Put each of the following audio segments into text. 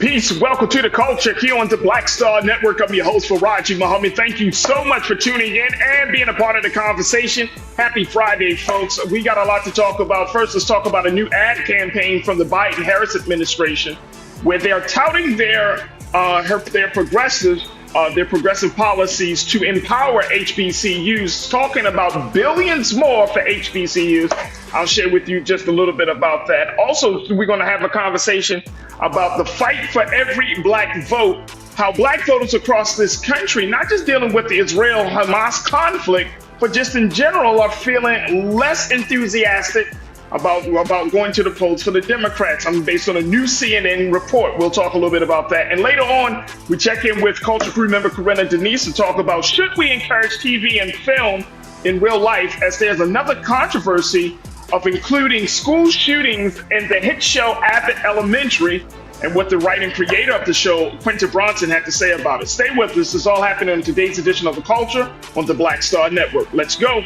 Peace. Welcome to the culture here on the Black Star Network. I'm your host, Farajii Muhammad. Thank you so much for tuning in and being a part of the conversation. Happy Friday, folks. We got a lot to talk about. First, let's talk about a new ad campaign from the Biden-Harris administration, where they're touting their progressive policies to empower HBCUs, talking about billions more for HBCUs. I'll share with you just a little bit about that. Also, we're going to have a conversation about the fight for every black vote, how black voters across this country, not just dealing with the Israel-Hamas conflict, but just in general are feeling less enthusiastic about going to the polls for the Democrats. I'm based on a new CNN report. We'll talk a little bit about that. And later on, we check in with Culture Crew member Corinna Denise to talk about should we encourage TV and film in real life, as there's another controversy of including school shootings in the hit show Abbott Elementary, and what the writer and creator of the show, Quentin Bronson, had to say about it. Stay with us. This is all happening in today's edition of The Culture on the Black Star Network. Let's go.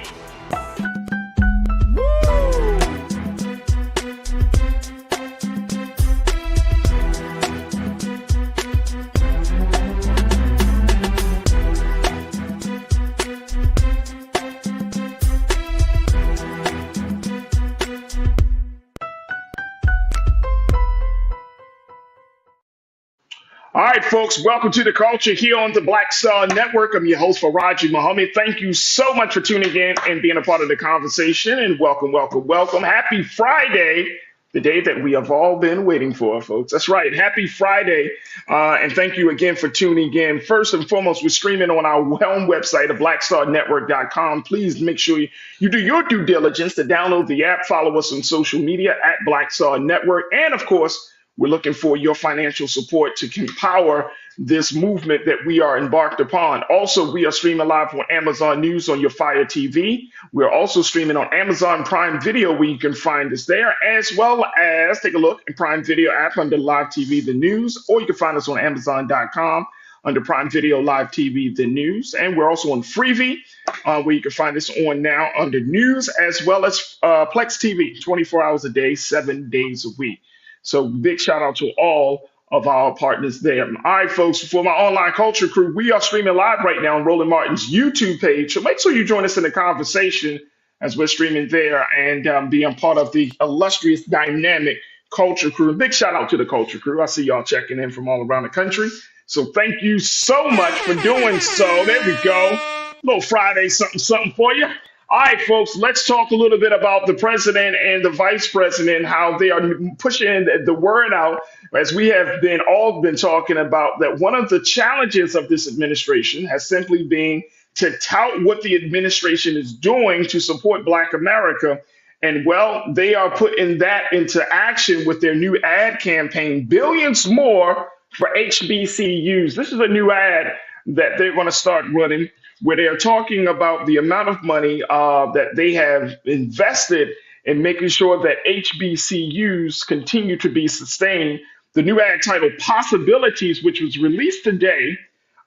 All right, folks, welcome to the culture here on the Black Star Network. I'm your host, Farajii Muhammad. Thank you so much for tuning in and being a part of the conversation. And welcome, welcome, welcome. Happy Friday, the day that we have all been waiting for, folks. That's right. Happy Friday. And thank you again for tuning in. First and foremost, we're streaming on our home website at blackstarnetwork.com. Please make sure you do your due diligence to download the app, follow us on social media at Black Star Network. And of course, we're looking for your financial support to empower this movement that we are embarked upon. Also, we are streaming live on Amazon News on your Fire TV. We're also streaming on Amazon Prime Video, where you can find us there, as well as take a look at Prime Video app under Live TV The News, or you can find us on Amazon.com under Prime Video Live TV The News. And we're also on Freevee, where you can find us on now under News, as well as Plex TV, 24 hours a day, 7 days a week. So big shout out to all of our partners there. All right, folks, for my online culture crew, we are streaming live right now on Roland Martin's YouTube page. So make sure you join us in the conversation as we're streaming there and being part of the illustrious, dynamic culture crew. Big shout out to the culture crew. I see y'all checking in from all around the country. So thank you so much for doing so. There we go. Little Friday something for you. All right, folks, let's talk a little bit about the president and the vice president, how they are pushing the word out, as we have all been talking about, that one of the challenges of this administration has simply been to tout what the administration is doing to support Black America. And well, they are putting that into action with their new ad campaign, billions more for HBCUs. This is a new ad that they're going to start running, where they are talking about the amount of money that they have invested in making sure that HBCUs continue to be sustained. The new ad titled Possibilities, which was released today,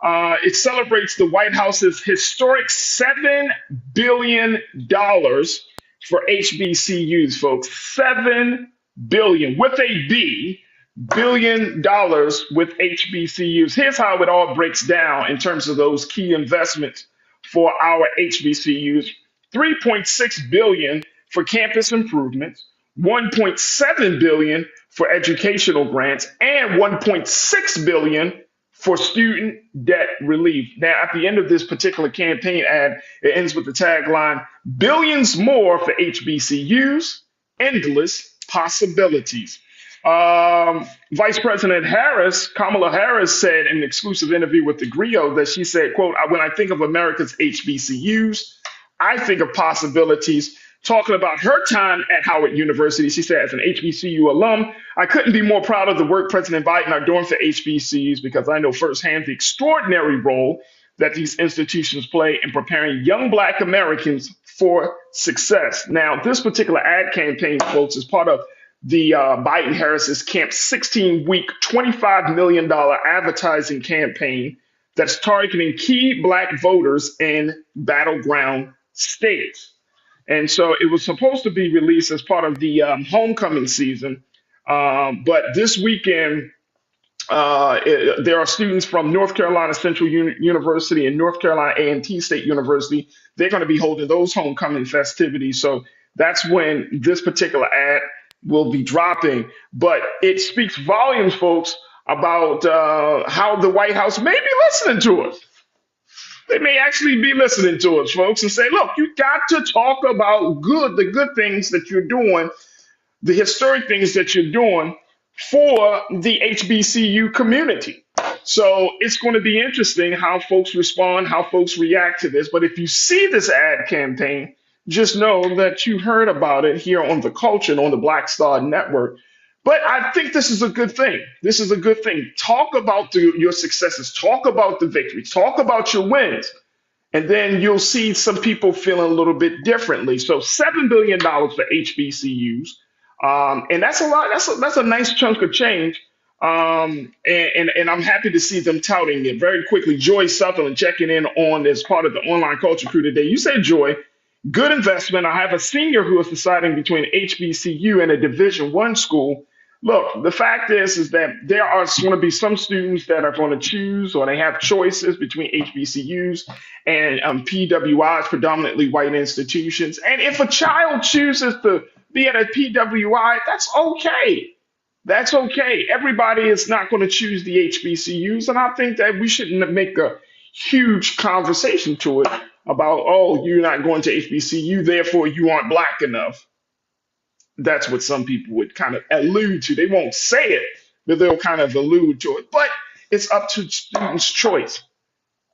it celebrates the White House's historic $7 billion for HBCUs, folks. $7 billion with a B. $1 billion with HBCUs. Here's how it all breaks down in terms of those key investments for our HBCUs. $3.6 billion for campus improvements, $1.7 billion for educational grants, and $1.6 billion for student debt relief. Now, at the end of this particular campaign ad, it ends with the tagline, "Billions more for HBCUs, endless possibilities." Vice President Kamala Harris, said in an exclusive interview with the Griot that she said, quote, "When I think of America's HBCUs, I think of possibilities." Talking about her time at Howard University, she said, as an HBCU alum, "I couldn't be more proud of the work President Biden are doing for HBCUs, because I know firsthand the extraordinary role that these institutions play in preparing young Black Americans for success." Now, this particular ad campaign, folks, is part of the Biden-Harris's Camp 16-week, $25 million advertising campaign that's targeting key Black voters in battleground states. And so it was supposed to be released as part of the homecoming season. But this weekend, There are students from North Carolina Central University and North Carolina A&T State University. They're going to be holding those homecoming festivities. So that's when this particular ad will be dropping. But it speaks volumes, folks, about how the White House may be listening to us. They may actually be listening to us, folks, and say, look, you got to talk about the good things that you're doing, the historic things that you're doing for the HBCU community. So it's going to be interesting how folks respond, how folks react to this. But if you see this ad campaign, just know that you heard about it here on the Culture and on the Black Star Network. But I think this is a good thing. This is a good thing. Talk about your successes, talk about the victories, talk about your wins. And then you'll see some people feeling a little bit differently. So $7 billion for HBCUs. And that's a lot. That's a nice chunk of change. And I'm happy to see them touting it very quickly. Joy Sutherland checking in on as part of the online culture crew today. You said, Joy, good investment. I have a senior who is deciding between HBCU and a Division I school. Look, the fact is that there are going to be some students that are going to choose, or they have choices between HBCUs and PWIs, predominantly white institutions. And if a child chooses to be at a PWI, that's okay. That's okay. Everybody is not going to choose the HBCUs. And I think that we shouldn't make a huge conversation to it about, oh, you're not going to HBCU, therefore you aren't black enough. That's what some people would kind of allude to. They won't say it, but they'll kind of allude to it. But it's up to students' choice.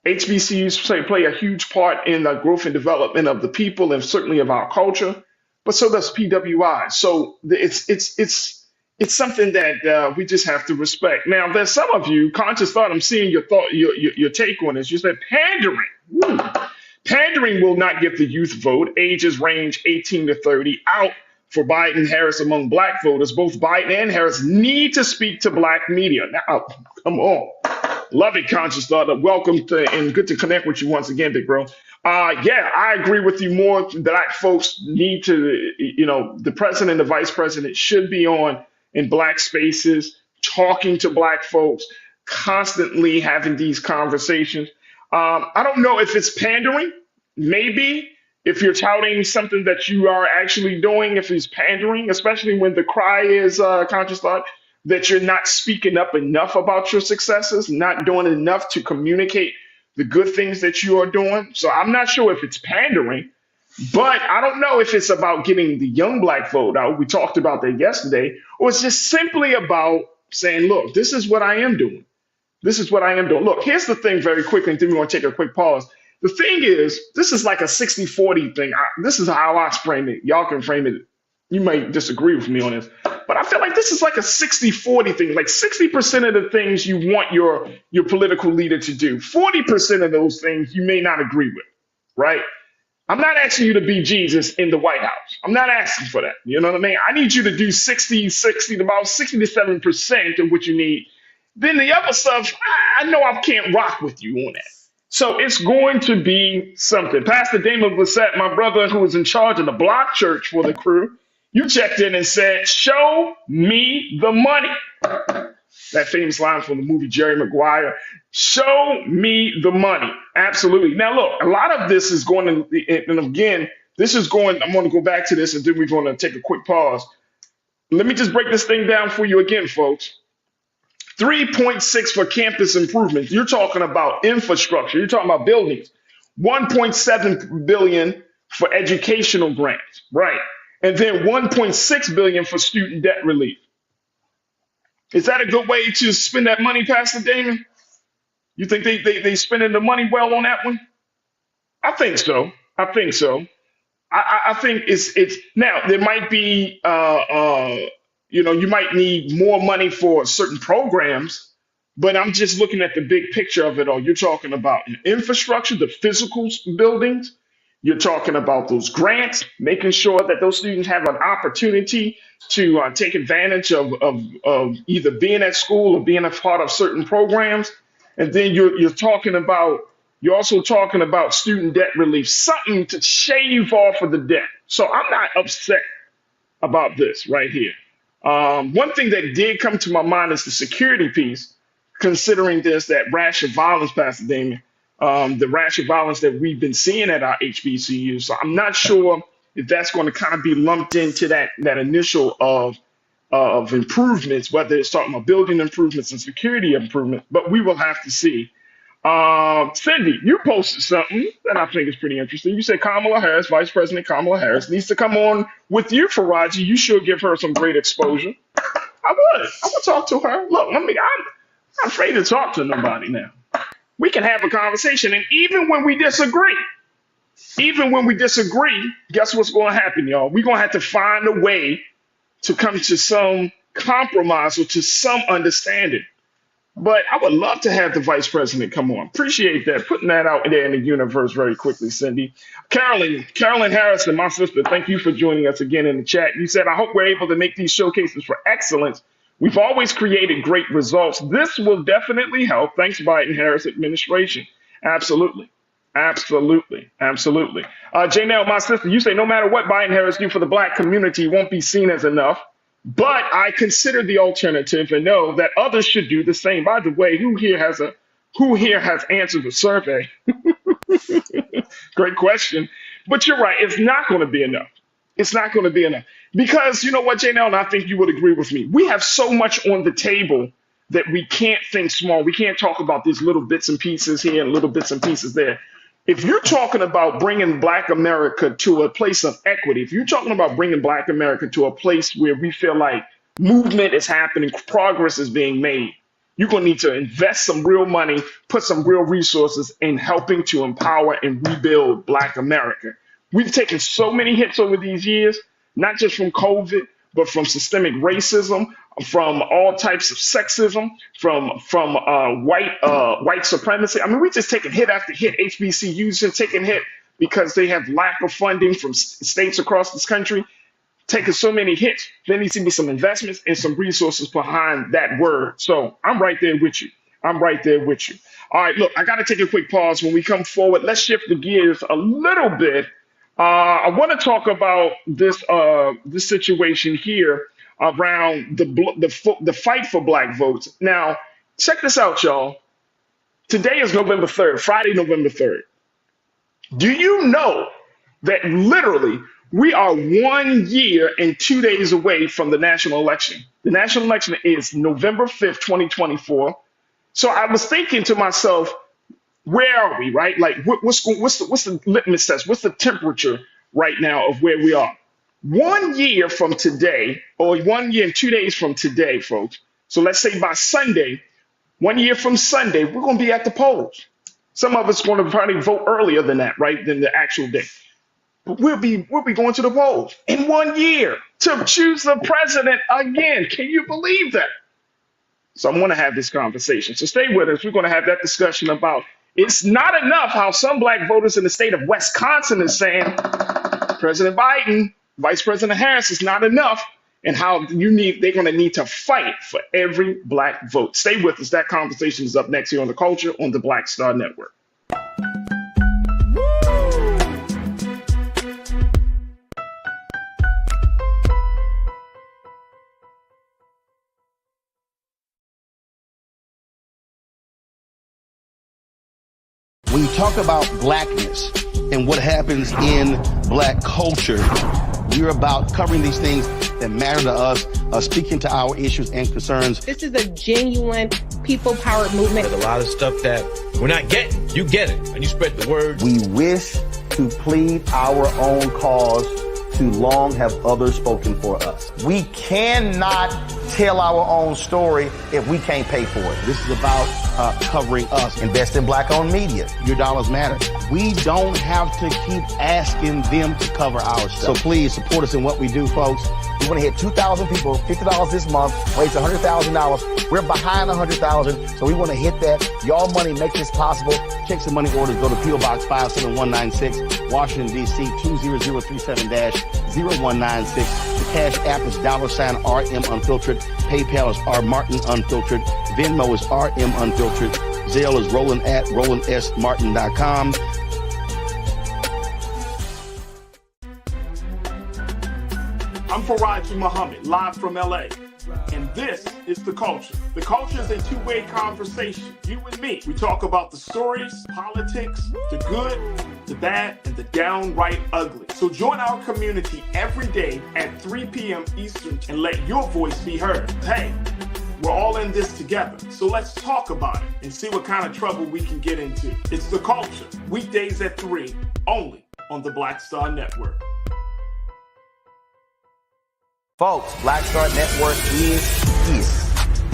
HBCUs play a huge part in the growth and development of the people and certainly of our culture, but so does PWI. So it's something that we just have to respect. Now, there's some of you, conscious thought, I'm seeing your thought, your take on this. You said pandering. Woo. Pandering will not get the youth vote. Ages range 18 to 30 out for Biden and Harris among black voters. Both Biden and Harris need to speak to black media. Now, come on. Love it, conscious thought. Welcome to, and good to connect with you once again, big bro. Yeah, I agree with you more. Black folks need to, the president and the vice president should be on in black spaces, talking to black folks, constantly having these conversations. I don't know if it's pandering. Maybe if you're touting something that you are actually doing, if it's pandering, especially when the cry is conscious thought that you're not speaking up enough about your successes, not doing enough to communicate the good things that you are doing. So I'm not sure if it's pandering, but I don't know if it's about getting the young black vote out. We talked about that yesterday, or it's just simply about saying, look, this is what I am doing. This is what I am doing. Look, here's the thing very quickly, and then we want to take a quick pause. The thing is, this is like a 60-40 thing. This is how I frame it. Y'all can frame it. You might disagree with me on this, but I feel like this is like a 60-40 thing. Like 60% of the things you want your political leader to do, 40% of those things you may not agree with, right? I'm not asking you to be Jesus in the White House. I'm not asking for that. You know what I mean? I need you to do 60, about 60 to 7% of what you need. Then the other stuff, I know I can't rock with you on that. So it's going to be something. Pastor Damon Blissett, my brother who is in charge of the block church for the crew, you checked in and said, show me the money. That famous line from the movie Jerry Maguire. Show me the money. Absolutely. Now, look, a lot of this is going to, and again, I'm going to go back to this and then we're going to take a quick pause. Let me just break this thing down for you again, folks. 3.6 for campus improvements. You're talking about infrastructure. You're talking about buildings. 1.7 billion for educational grants, right? And then 1.6 billion for student debt relief. Is that a good way to spend that money, Pastor Damon? You think they spending the money well on that one? I think so. I think so. I think it's now there might be you might need more money for certain programs, but I'm just looking at the big picture of it all. You're talking about infrastructure, the physical buildings. You're talking about those grants, making sure that those students have an opportunity to take advantage of either being at school or being a part of certain programs. And then you're also talking about student debt relief, something to shave off of the debt. So I'm not upset about this right here. One thing that did come to my mind is the security piece. considering that rash of violence, Pastor Damien, the rash of violence that we've been seeing at our HBCU. So I'm not sure if that's going to kind of be lumped into that initial of improvements, whether it's talking about building improvements and security improvements, but we will have to see. Cindy, you posted something that I think is pretty interesting. You said Kamala Harris, Vice President Kamala Harris, needs to come on with you, Farajii. You should give her some great exposure. I would talk to her. Look, I'm not afraid to talk to nobody now. We can have a conversation, and even when we disagree, guess what's going to happen, y'all? We're going to have to find a way to come to some compromise or to some understanding. But I would love to have the vice president come on. Appreciate that. Putting that out there in the universe very quickly, Cindy. Carolyn Harrison, my sister, thank you for joining us again in the chat. You said, I hope we're able to make these showcases for excellence. We've always created great results. This will definitely help. Thanks, Biden-Harris administration. Absolutely. Absolutely. Janelle, my sister, you say no matter what Biden-Harris do for the black community, it won't be seen as enough. But I consider the alternative and know that others should do the same. By the way, who here has answered the survey? Great question. But you're right. It's not going to be enough. It's not going to be enough. Because you know what, Janelle, and I think you would agree with me. We have so much on the table that we can't think small. We can't talk about these little bits and pieces here and little bits and pieces there. If you're talking about bringing Black America to a place of equity, if you're talking about bringing Black America to a place where we feel like movement is happening, progress is being made, you're going to need to invest some real money, put some real resources in helping to empower and rebuild Black America. We've taken so many hits over these years, not just from COVID, but from systemic racism, from all types of sexism, from white supremacy. I mean, we just taking hit after hit. HBCUs have taken hit because they have lack of funding from states across this country. Taking so many hits, there needs to be some investments and some resources behind that word. So I'm right there with you. All right, look, I got to take a quick pause. When we come forward, let's shift the gears a little bit. I want to talk about this situation here around the fight for Black votes. Now, check this out, y'all. Today is November 3rd, Friday, November 3rd. Do you know that literally we are 1 year and 2 days away from the national election? The national election is November 5th, 2024. So I was thinking to myself, where are we, right? Like, what's the litmus test? What's the temperature right now of where we are? 1 year from today, or 1 year and 2 days from today, folks. So let's say by Sunday, 1 year from Sunday, we're going to be at the polls. Some of us are going to probably vote earlier than that, right? Than the actual day. But we'll be going to the polls in 1 year to choose the president again. Can you believe that? So I want to have this conversation. So stay with us. We're going to have that discussion about it's not enough how some Black voters in the state of Wisconsin is saying President Biden, Vice President Harris is not enough, and how they're going to need to fight for every Black vote. Stay with us. That conversation is up next here on The Culture on the Black Star Network. When you talk about blackness and what happens in Black culture, we're about covering these things that matter to us, speaking to our issues and concerns. This is a genuine people-powered movement. There's a lot of stuff that we're not getting. You get it, and you spread the word. We wish to plead our own cause. Too long have others spoken for us. We cannot tell our own story if we can't pay for it. This is about covering us. Invest in Black-owned media. Your dollars matter. We don't have to keep asking them to cover our stuff. So please support us in what we do, folks. We want to hit 2,000 people, $50 this month, raise $100,000. We're behind 100,000, so we want to hit that. Y'all money make this possible. Check some money orders. Go to P.O. Box 57196, Washington, D.C. 20037-0196. The Cash App is $RM Unfiltered. PayPal is R Martin Unfiltered. Venmo is RM Unfiltered. Zelle is RolandSMartin.com. I'm Farajii Muhammad, live from LA. And this is The Culture. The Culture is a two-way conversation. You and me. We talk about the stories, politics, the good, the bad, and the downright ugly. So join our community every day at 3 p.m. Eastern and let your voice be heard. Hey, we're all in this together. So let's talk about it and see what kind of trouble we can get into. It's The Culture. Weekdays at 3, only on the Black Star Network. Folks, Black Star Network is here.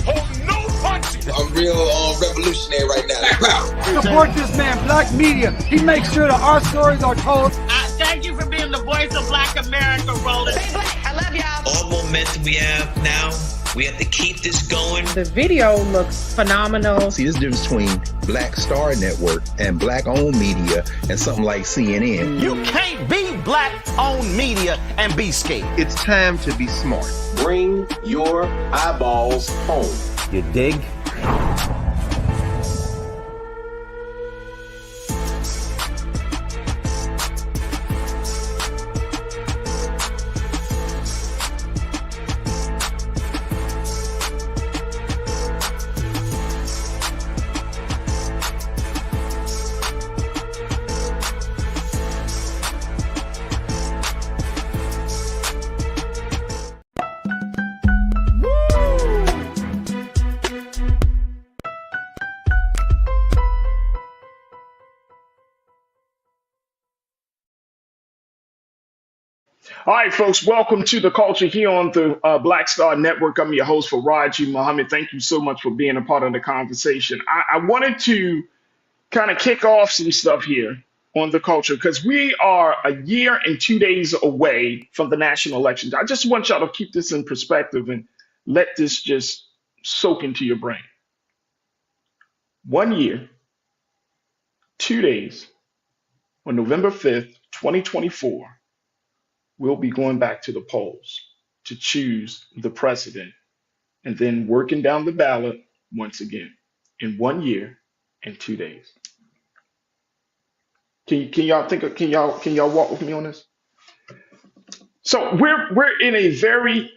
Oh, no punches! I'm real revolutionary right now. Support this man, Black Media. He makes sure that our stories are told. Thank you for being the voice of Black America, Roland. Stay black. I love y'all. All momentum we have now, we have to keep this going. The video looks phenomenal. See, this difference between Black Star Network and black-owned media and something like CNN. You can't be black-owned media and be scared. It's time to be smart. Bring your eyeballs home. You dig? All right, folks, welcome to The Culture here on the Black Star Network. I'm your host, Farajii Muhammad. Thank you so much for being a part of the conversation. I wanted to kind of kick off some stuff here on The Culture because we are a year and 2 days away from the national elections. I just want y'all to keep this in perspective and let this just soak into your brain. 1 year, 2 days, on November 5th, 2024, we'll be going back to the polls to choose the president and then working down the ballot once again in 1 year and 2 days. Can y'all walk with me on this? So we're in a very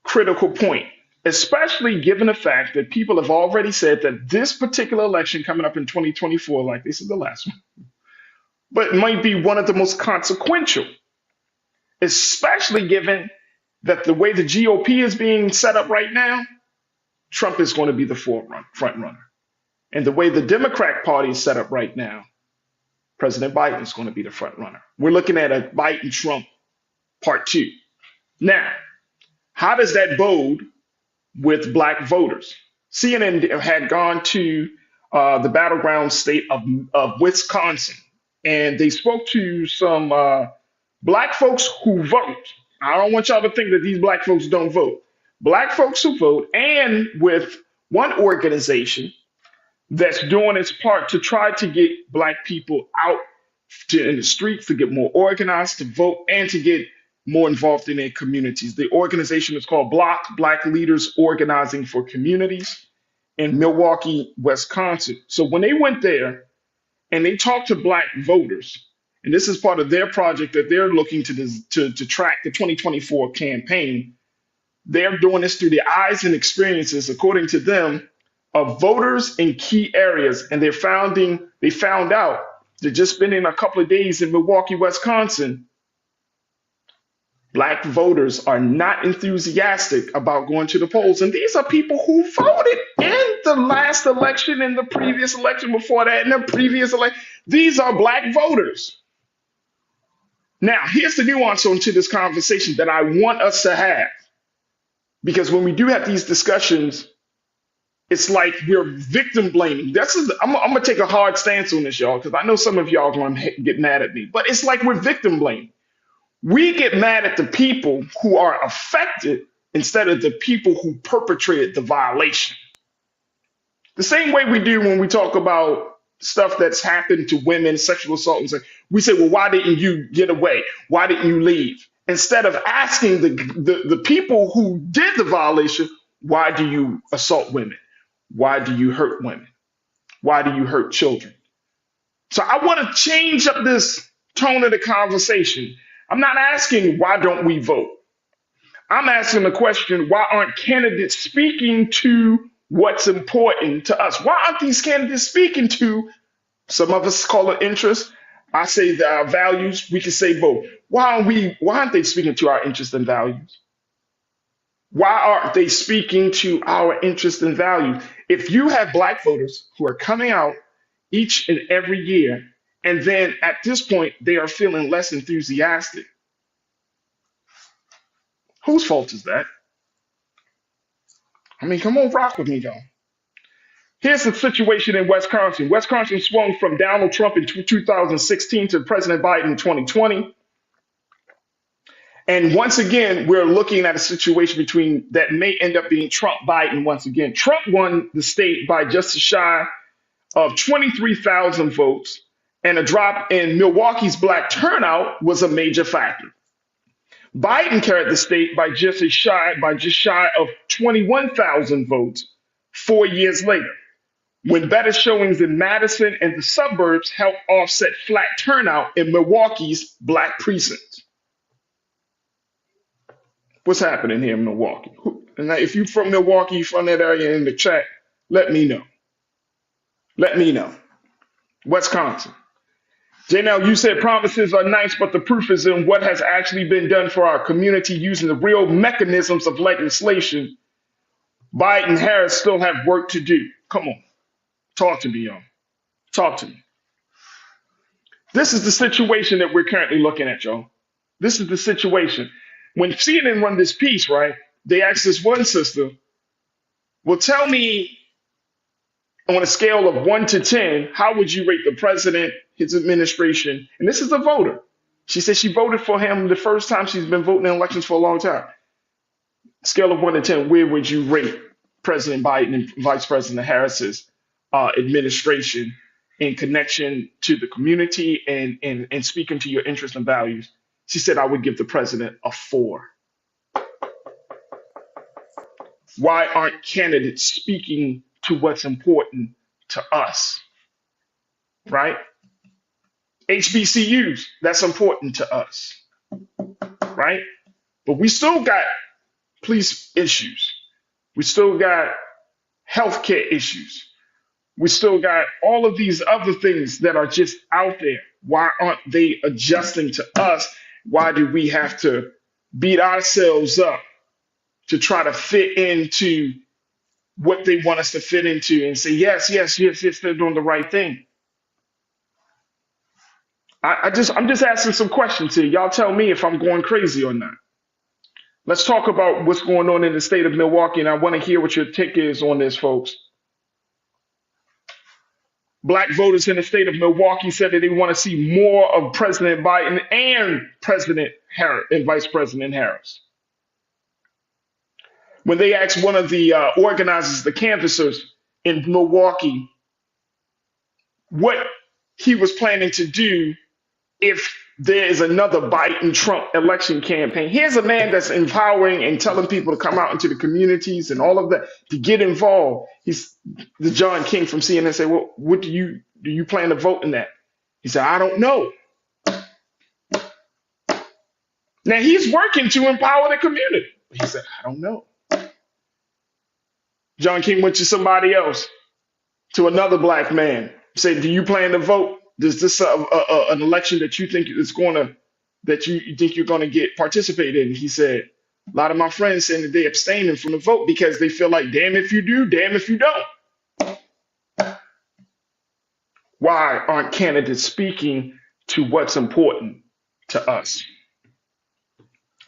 critical point, especially given the fact that people have already said that this particular election coming up in 2024, like this is the last one, but it might be one of the most consequential, especially given that the way the GOP is being set up right now, Trump is going to be the front runner. And the way the Democrat Party is set up right now, President Biden is going to be the front runner. We're looking at a Biden-Trump part 2. Now, how does that bode with black voters? CNN had gone to the battleground state of Wisconsin, and they spoke to some black folks who vote. I don't want y'all to think that these black folks don't vote. Black folks who vote, and with one organization that's doing its part to try to get black people out in the streets, to get more organized, to vote, and to get more involved in their communities. The organization is called Block, Black Leaders Organizing for Communities, in Milwaukee, Wisconsin. So when they went there and they talked to black voters, and this is part of their project that they're looking to track the 2024 campaign. They're doing this through the eyes and experiences, according to them, of voters in key areas. And they found out that just spending a couple of days in Milwaukee, Wisconsin, black voters are not enthusiastic about going to the polls. And these are people who voted in the last election, in the previous election before that, in the previous election. These are black voters. Now, here's the nuance onto this conversation that I want us to have. Because when we do have these discussions, it's like we're victim blaming. I'm going to take a hard stance on this, y'all, because I know some of y'all are going to get mad at me. But it's like we're victim blaming. We get mad at the people who are affected instead of the people who perpetrated the violation. The same way we do when we talk about stuff that's happened to women, sexual assault, and we say, well, why didn't you get away? Why didn't you leave? Instead of asking the people who did the violation, why do you assault women? Why do you hurt women? Why do you hurt children? So I want to change up this tone of the conversation. I'm not asking why don't we vote. I'm asking the question, why aren't candidates speaking to what's important to us? Why aren't these candidates speaking to, some of us call it interest, I say that our values, we can say both. Why aren't they speaking to our interests and values? Why aren't they speaking to our interests and values? If you have black voters who are coming out each and every year, and then at this point they are feeling less enthusiastic, whose fault is that? I mean, come on, rock with me, y'all. Here's the situation in Wisconsin. Wisconsin swung from Donald Trump in 2016 to President Biden in 2020. And once again, we're looking at a situation between that may end up being Trump Biden once again. Trump won the state by just shy of 23,000 votes, and a drop in Milwaukee's black turnout was a major factor. Biden carried the state by just shy of 21,000 votes 4 years later, when better showings in Madison and the suburbs helped offset flat turnout in Milwaukee's black precincts. What's happening here in Milwaukee? And if you're from Milwaukee, from that area in the chat, let me know. Let me know. Wisconsin. Janelle, you said promises are nice, but the proof is in what has actually been done for our community using the real mechanisms of legislation. Biden and Harris still have work to do. Come on. Talk to me, y'all. Talk to me. This is the situation that we're currently looking at, y'all. This is the situation. When CNN run this piece, right, they asked this one sister, well, tell me on a scale of 1 to 10, how would you rate the president, his administration? And this is a voter. She said she voted for him the first time she's been voting in elections for a long time. Scale of 1 to 10, where would you rate President Biden and Vice President Harris's administration in connection to the community and speaking to your interests and values? She said, I would give the president a 4. Why aren't candidates speaking to what's important to us? Right? HBCUs, that's important to us. Right? But we still got police issues. We still got healthcare issues. We still got all of these other things that are just out there. Why aren't they adjusting to us? Why do we have to beat ourselves up to try to fit into what they want us to fit into and say, yes, they're doing the right thing? I'm just asking some questions here. Y'all tell me if I'm going crazy or not. Let's talk about what's going on in the state of Milwaukee, and I want to hear what your take is on this, folks. Black voters in the state of Milwaukee said that they want to see more of President Biden and President Harris and Vice President Harris. When they asked one of the organizers, the canvassers in Milwaukee, what he was planning to do if there is another Biden-Trump election campaign. Here's a man that's empowering and telling people to come out into the communities and all of that, to get involved. He's the John King from CNN said, well, what do you plan to vote in that? He said, I don't know. Now he's working to empower the community. He said, I don't know. John King went to somebody else, to another black man, said, do you plan to vote? Is this an election that you think that you think you're gonna participate in? He said, a lot of my friends saying that they abstaining from the vote because they feel like, damn if you do, damn if you don't. Why aren't candidates speaking to what's important to us?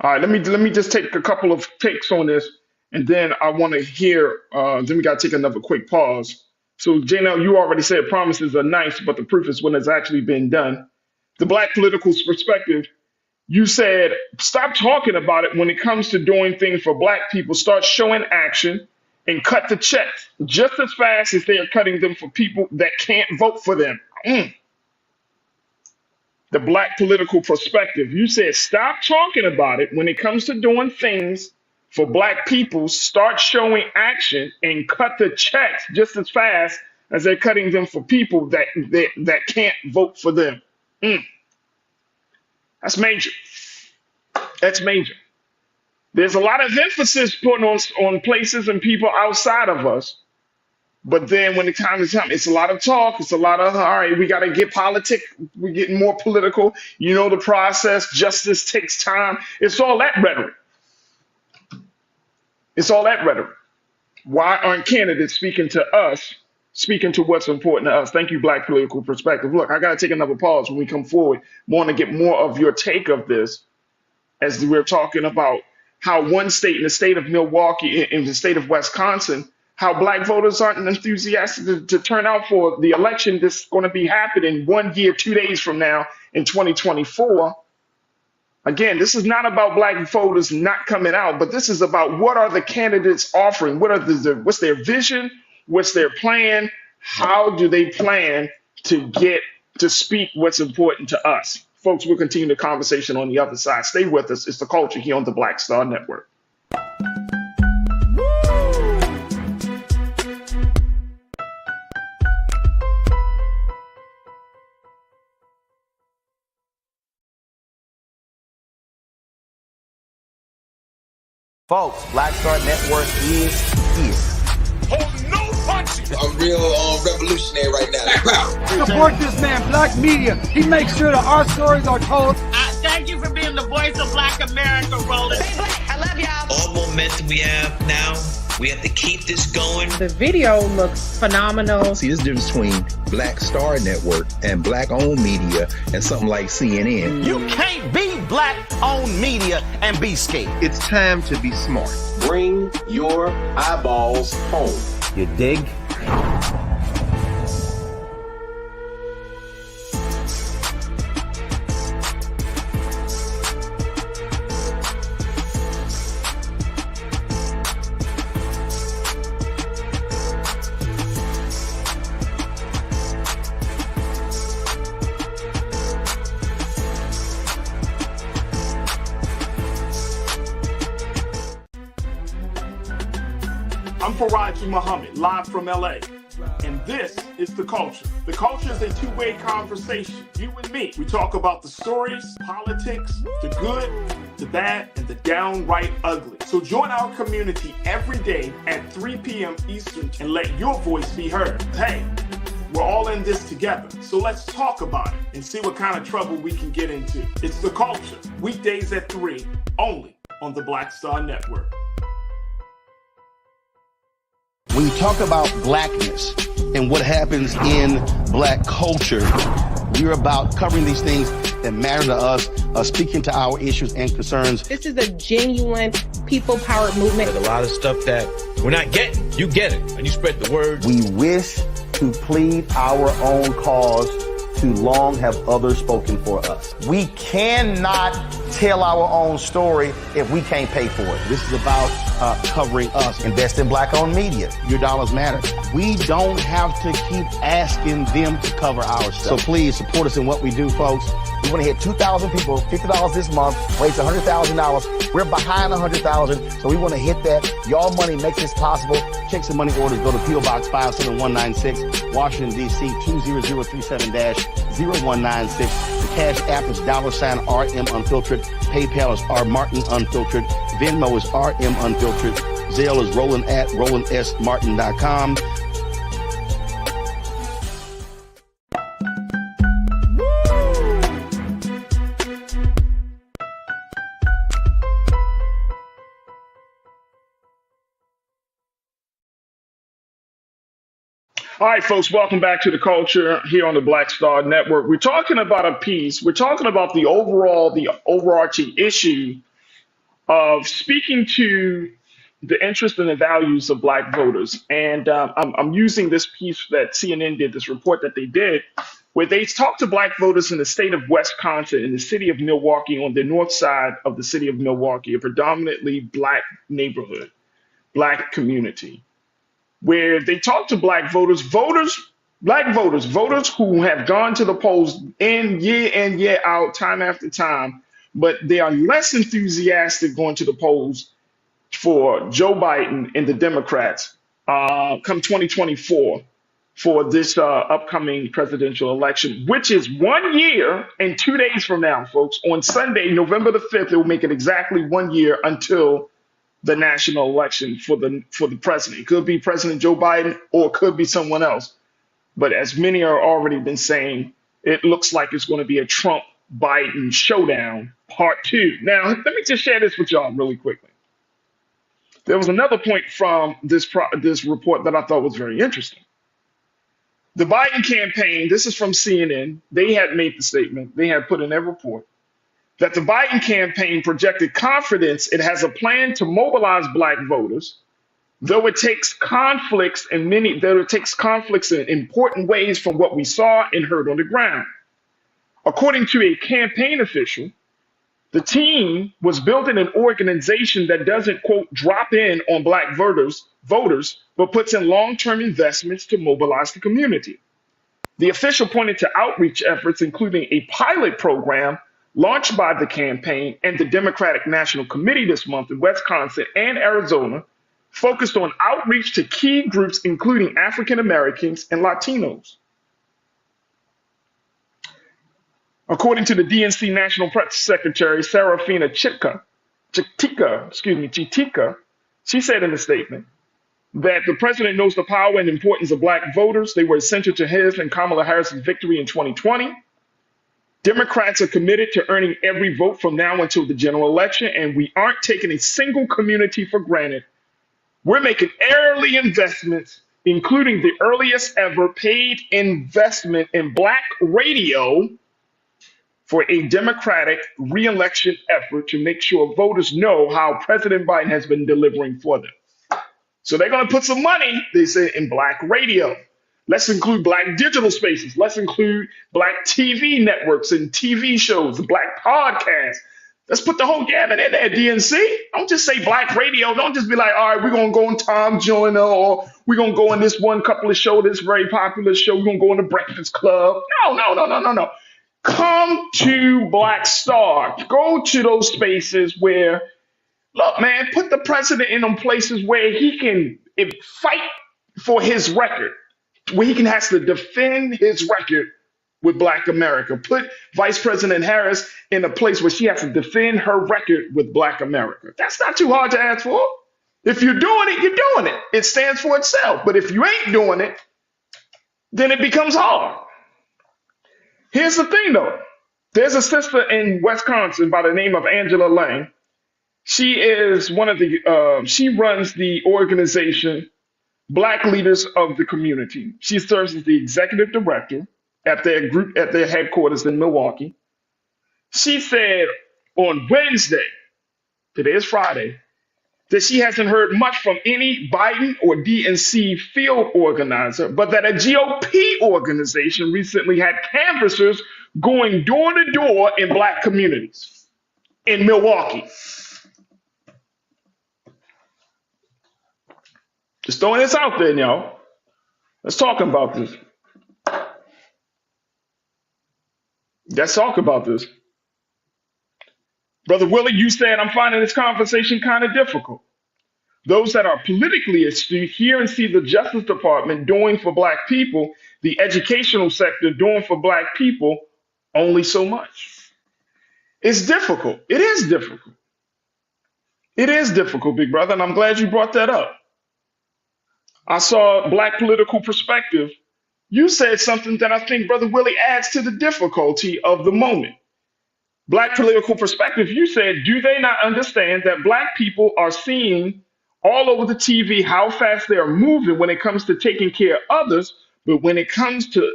All right, let me just take a couple of takes on this, and then I want to hear. Then we got to take another quick pause. So, Janelle, you already said promises are nice, but the proof is when it's actually been done. The black political perspective, you said, stop talking about it when it comes to doing things for black people. Start showing action and cut the checks just as fast as they are cutting them for people that can't vote for them. The black political perspective, you said, stop talking about it when it comes to doing things for black people. Start showing action and cut the checks just as fast as they're cutting them for people that can't vote for them. That's major. That's major. There's a lot of emphasis put on places and people outside of us. But then when it comes to time, it's a lot of talk. It's a lot of, all right, we got to get we're getting more political. You know the process. Justice takes time. It's all that rhetoric. It's all that rhetoric. Why aren't candidates speaking to us, speaking to what's important to us? Thank you, Black Political Perspective. Look, I got to take another pause when we come forward. Want to get more of your take of this as we're talking about how one state, in the state of Milwaukee, in the state of Wisconsin, how Black voters aren't enthusiastic to turn out for the election that's going to be happening 1 year, 2 days from now in 2024. Again, this is not about Black voters not coming out, but this is about what are the candidates offering? What's their vision? What's their plan? How do they plan to get to speak what's important to us? Folks, we'll continue the conversation on the other side. Stay with us. It's The Culture here on the Black Star Network. Folks, Black Star Network is here. I'm real revolutionary right now. Support this man, Black Media. He makes sure that our stories are told. Thank you for being the voice of Black America, Roland. Stay black. I love y'all. All momentum we have now, we have to keep this going. The video looks phenomenal. See, this difference between Black Star Network and Black-owned media and something like CNN. You can't be Black-owned media and be scared. It's time to be smart. Bring your eyeballs home. You dig? I'm Farajii Muhammad, live from LA. And this is The Culture. The Culture is a two-way conversation. You and me. We talk about the stories, politics, the good, the bad, and the downright ugly. So join our community every day at 3 p.m. Eastern and let your voice be heard. Hey, we're all in this together. So let's talk about it and see what kind of trouble we can get into. It's The Culture. Weekdays at 3, only on the Black Star Network. When you talk about blackness and what happens in Black culture, we're about covering these things that matter to us, speaking to our issues and concerns. This is a genuine people-powered movement. There's a lot of stuff that we're not getting. You get it, and you spread the word. We wish to plead our own cause. Too long have others spoken for us. We cannot tell our own story if we can't pay for it. This is about covering us. Invest in Black-owned media. Your dollars matter. We don't have to keep asking them to cover our stuff. So please support us in what we do, folks. We want to hit 2,000 people, $50 this month, raise $100,000. We're behind 100,000, so we want to hit that. Y'all money makes this possible. Checks and money orders go to P.O. Box 57196, Washington, D.C. 20037-0196. The Cash App is $RM Unfiltered. PayPal is R Martin Unfiltered. Venmo is RM Unfiltered. Zelle is Roland at RolandSMartin.com. All right, folks, welcome back to The Culture here on the Black Star Network. We're talking about a piece. We're talking about the overarching issue of speaking to the interest and the values of Black voters. And I'm using this piece that CNN did, this report that they did, where they talked to Black voters in the state of Wisconsin, in the city of Milwaukee, on the north side of the city of Milwaukee, a predominantly Black neighborhood, Black community, where they talk to Black voters, Black voters who have gone to the polls year out, time after time, but they are less enthusiastic going to the polls for Joe Biden and the Democrats come 2024 for this upcoming presidential election, which is 1 year and 2 days from now, folks. On Sunday, November the 5th, it will make it exactly 1 year until the national election for the president. It could be President Joe Biden or it could be someone else. But as many are already been saying, it looks like it's going to be a Trump Biden showdown part 2. Now, let me just share this with y'all really quickly. There was another point from this report that I thought was very interesting. The Biden campaign, this is from CNN, they had made the statement, they had put in their report, that the Biden campaign projected confidence it has a plan to mobilize black voters, though it takes conflicts in important ways from what we saw and heard on the ground. According to a campaign official, the team was building an organization that doesn't, quote, drop in on black voters, but puts in long-term investments to mobilize the community. The official pointed to outreach efforts, including a pilot program launched by the campaign and the Democratic National Committee this month in Wisconsin and Arizona, focused on outreach to key groups, including African Americans and Latinos. According to the DNC National Press Secretary, Serafina Chitika, she said in a statement that the president knows the power and importance of black voters. They were essential to his and Kamala Harris's victory in 2020. Democrats are committed to earning every vote from now until the general election, and we aren't taking a single community for granted. We're making early investments, including the earliest ever paid investment in black radio for a Democratic re-election effort to make sure voters know how President Biden has been delivering for them. So they're going to put some money, they say, in black radio. Let's include black digital spaces. Let's include black TV networks and TV shows, black podcasts. Let's put the whole gamut in there, DNC. Don't just say black radio. Don't just be like, all right, we're going to go on Tom Joyner, or we're going to go on this one couple of show, this very popular show. We're going to go on the Breakfast Club. No. Come to Black Star. Go to those spaces where, look, man, put the president in them places where he can fight for his record, where he has to defend his record with Black America. Put Vice President Harris in a place where she has to defend her record with Black America. That's not too hard to ask for. If you're doing it, you're doing it. It stands for itself. But if you ain't doing it, then it becomes hard. Here's the thing, though. There's a sister in Wisconsin by the name of Angela Lang. She is she runs the organization Black Leaders of the Community. She serves as the executive director at their headquarters in Milwaukee. She said on Wednesday, today is Friday, that she hasn't heard much from any Biden or DNC field organizer, but that a GOP organization recently had canvassers going door to door in black communities in Milwaukee. Just throwing this out there, y'all. Let's talk about this. Let's talk about this. Brother Willie, you said, I'm finding this conversation kind of difficult. Those that are politically astute hear and see the Justice Department doing for black people, the educational sector doing for black people only so much. It's difficult. It is difficult. It is difficult, big brother, and I'm glad you brought that up. I saw Black Political Perspective. You said something that I think, Brother Willie, adds to the difficulty of the moment. Black Political Perspective, you said, do they not understand that black people are seeing all over the TV how fast they are moving when it comes to taking care of others, but when it comes to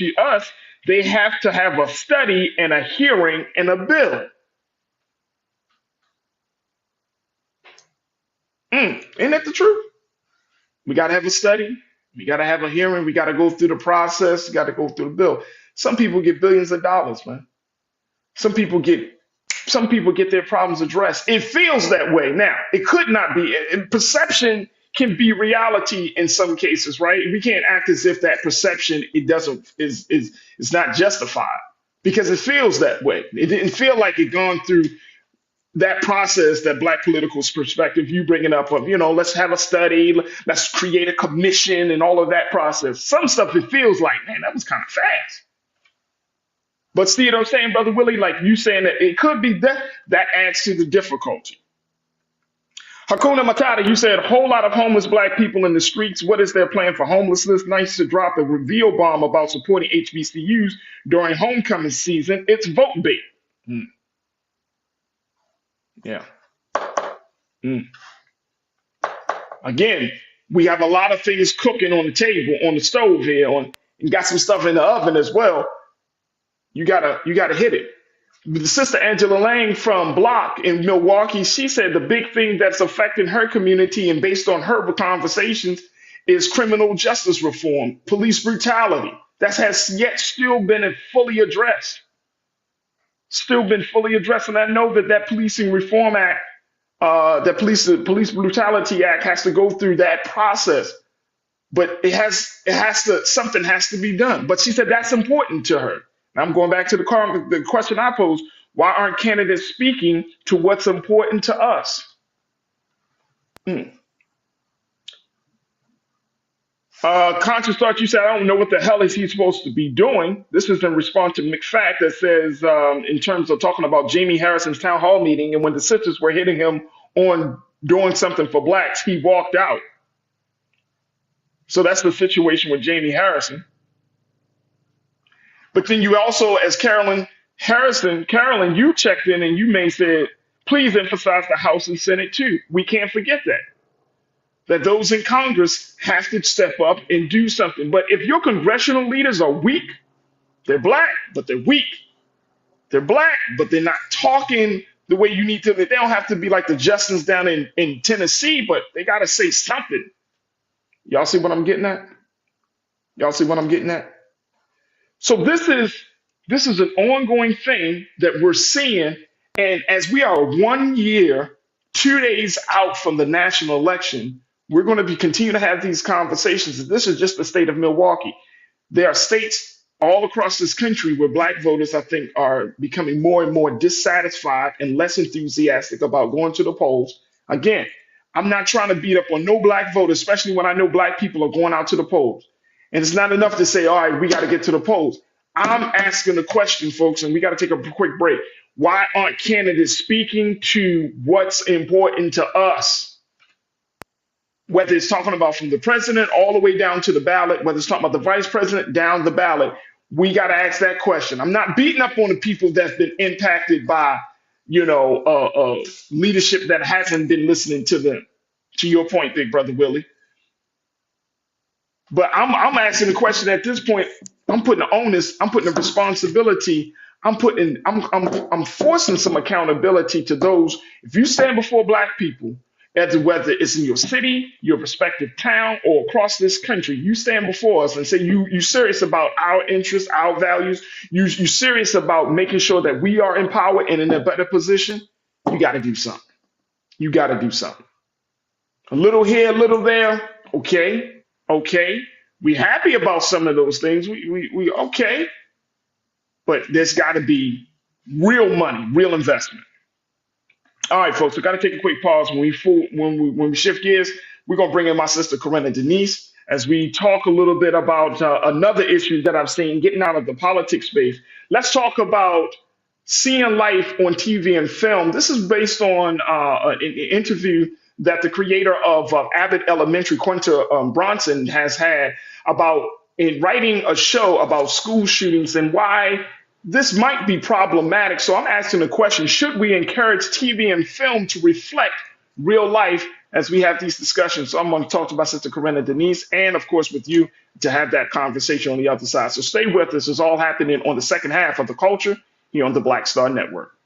us, they have to have a study and a hearing and a bill. Ain't that the truth? We got to have a study. We got to have a hearing. We got to go through the process. We got to go through the bill. Some people get billions of dollars, man. Some people get their problems addressed. It feels that way. Now, it could not be. Perception can be reality in some cases, right? We can't act as if that perception is not justified because it feels that way. It didn't feel like it gone through that process, that black political perspective you bringing up of, let's have a study, let's create a commission and all of that process. Some stuff it feels like, man, that was kind of fast. But see what I'm saying, Brother Willie? Like you saying that it could be that adds to the difficulty. Hakuna Matata, you said a whole lot of homeless black people in the streets. What is their plan for homelessness? Nice to drop a reveal bomb about supporting HBCUs during homecoming season. It's vote bait. Yeah. Again, we have a lot of things cooking on the table, on the stove here, and got some stuff in the oven as well. You gotta hit it. The sister Angela Lang from Block in Milwaukee, she said the big thing that's affecting her community and based on her conversations is criminal justice reform, police brutality. That has yet still been fully addressed. And I know that Policing Reform Act, that Police Brutality Act has to go through that process. But something has to be done. But she said that's important to her. I'm going back to the question I posed. Why aren't candidates speaking to what's important to us? Conscious Thought, you said, I don't know what the hell is he supposed to be doing. This is in response to McFact that says, in terms of talking about Jamie Harrison's town hall meeting, and when the sisters were hitting him on doing something for blacks, he walked out. So that's the situation with Jamie Harrison. But then you also, as Carolyn, you checked in and you said, please emphasize the House and Senate too. We can't forget that those in Congress have to step up and do something. But if your congressional leaders are weak, they're black, but they're weak. They're black, but they're not talking the way you need to. They don't have to be like the Justins down in Tennessee, but they got to say something. Y'all see what I'm getting at? So this is an ongoing thing that we're seeing. And as we are 1 year, 2 days out from the national election, we're going to continue to have these conversations. This is just the state of Milwaukee. There are states all across this country where black voters, I think, are becoming more and more dissatisfied and less enthusiastic about going to the polls. Again, I'm not trying to beat up on no black voter, especially when I know black people are going out to the polls. And it's not enough to say, all right, we got to get to the polls. I'm asking the question, folks, and we got to take a quick break. Why aren't candidates speaking to what's important to us? Whether it's talking about from the president all the way down to the ballot, whether it's talking about the vice president down the ballot, we got to ask that question. I'm not beating up on the people that's been impacted by, leadership that hasn't been listening to them. To your point, Big Brother Willie. But I'm asking the question at this point. I'm putting the onus. I'm putting the responsibility. I'm forcing some accountability to those. If you stand before black people, whether it's in your city, your respective town, or across this country, you stand before us and say you serious about our interests, our values. You serious about making sure that we are empowered and in a better position. You got to do something. A little here, a little there. Okay. We happy about some of those things. We okay. But there's got to be real money, real investment. All right, folks, we got to take a quick pause. When we shift gears, we're going to bring in my sister, Corinna Denise, as we talk a little bit about another issue that I've seen getting out of the politics space. Let's talk about seeing life on TV and film. This is based on an interview that the creator of Abbott Elementary, Quinta Bronson, has had about in writing a show about school shootings and why this might be problematic. So I'm asking the question, should we encourage TV and film to reflect real life as we have these discussions? So I'm going to talk to my sister Corinna Denise and, of course, with you to have that conversation on the other side. So stay with us. It's all happening on the second half of The Culture here on the Black Star Network.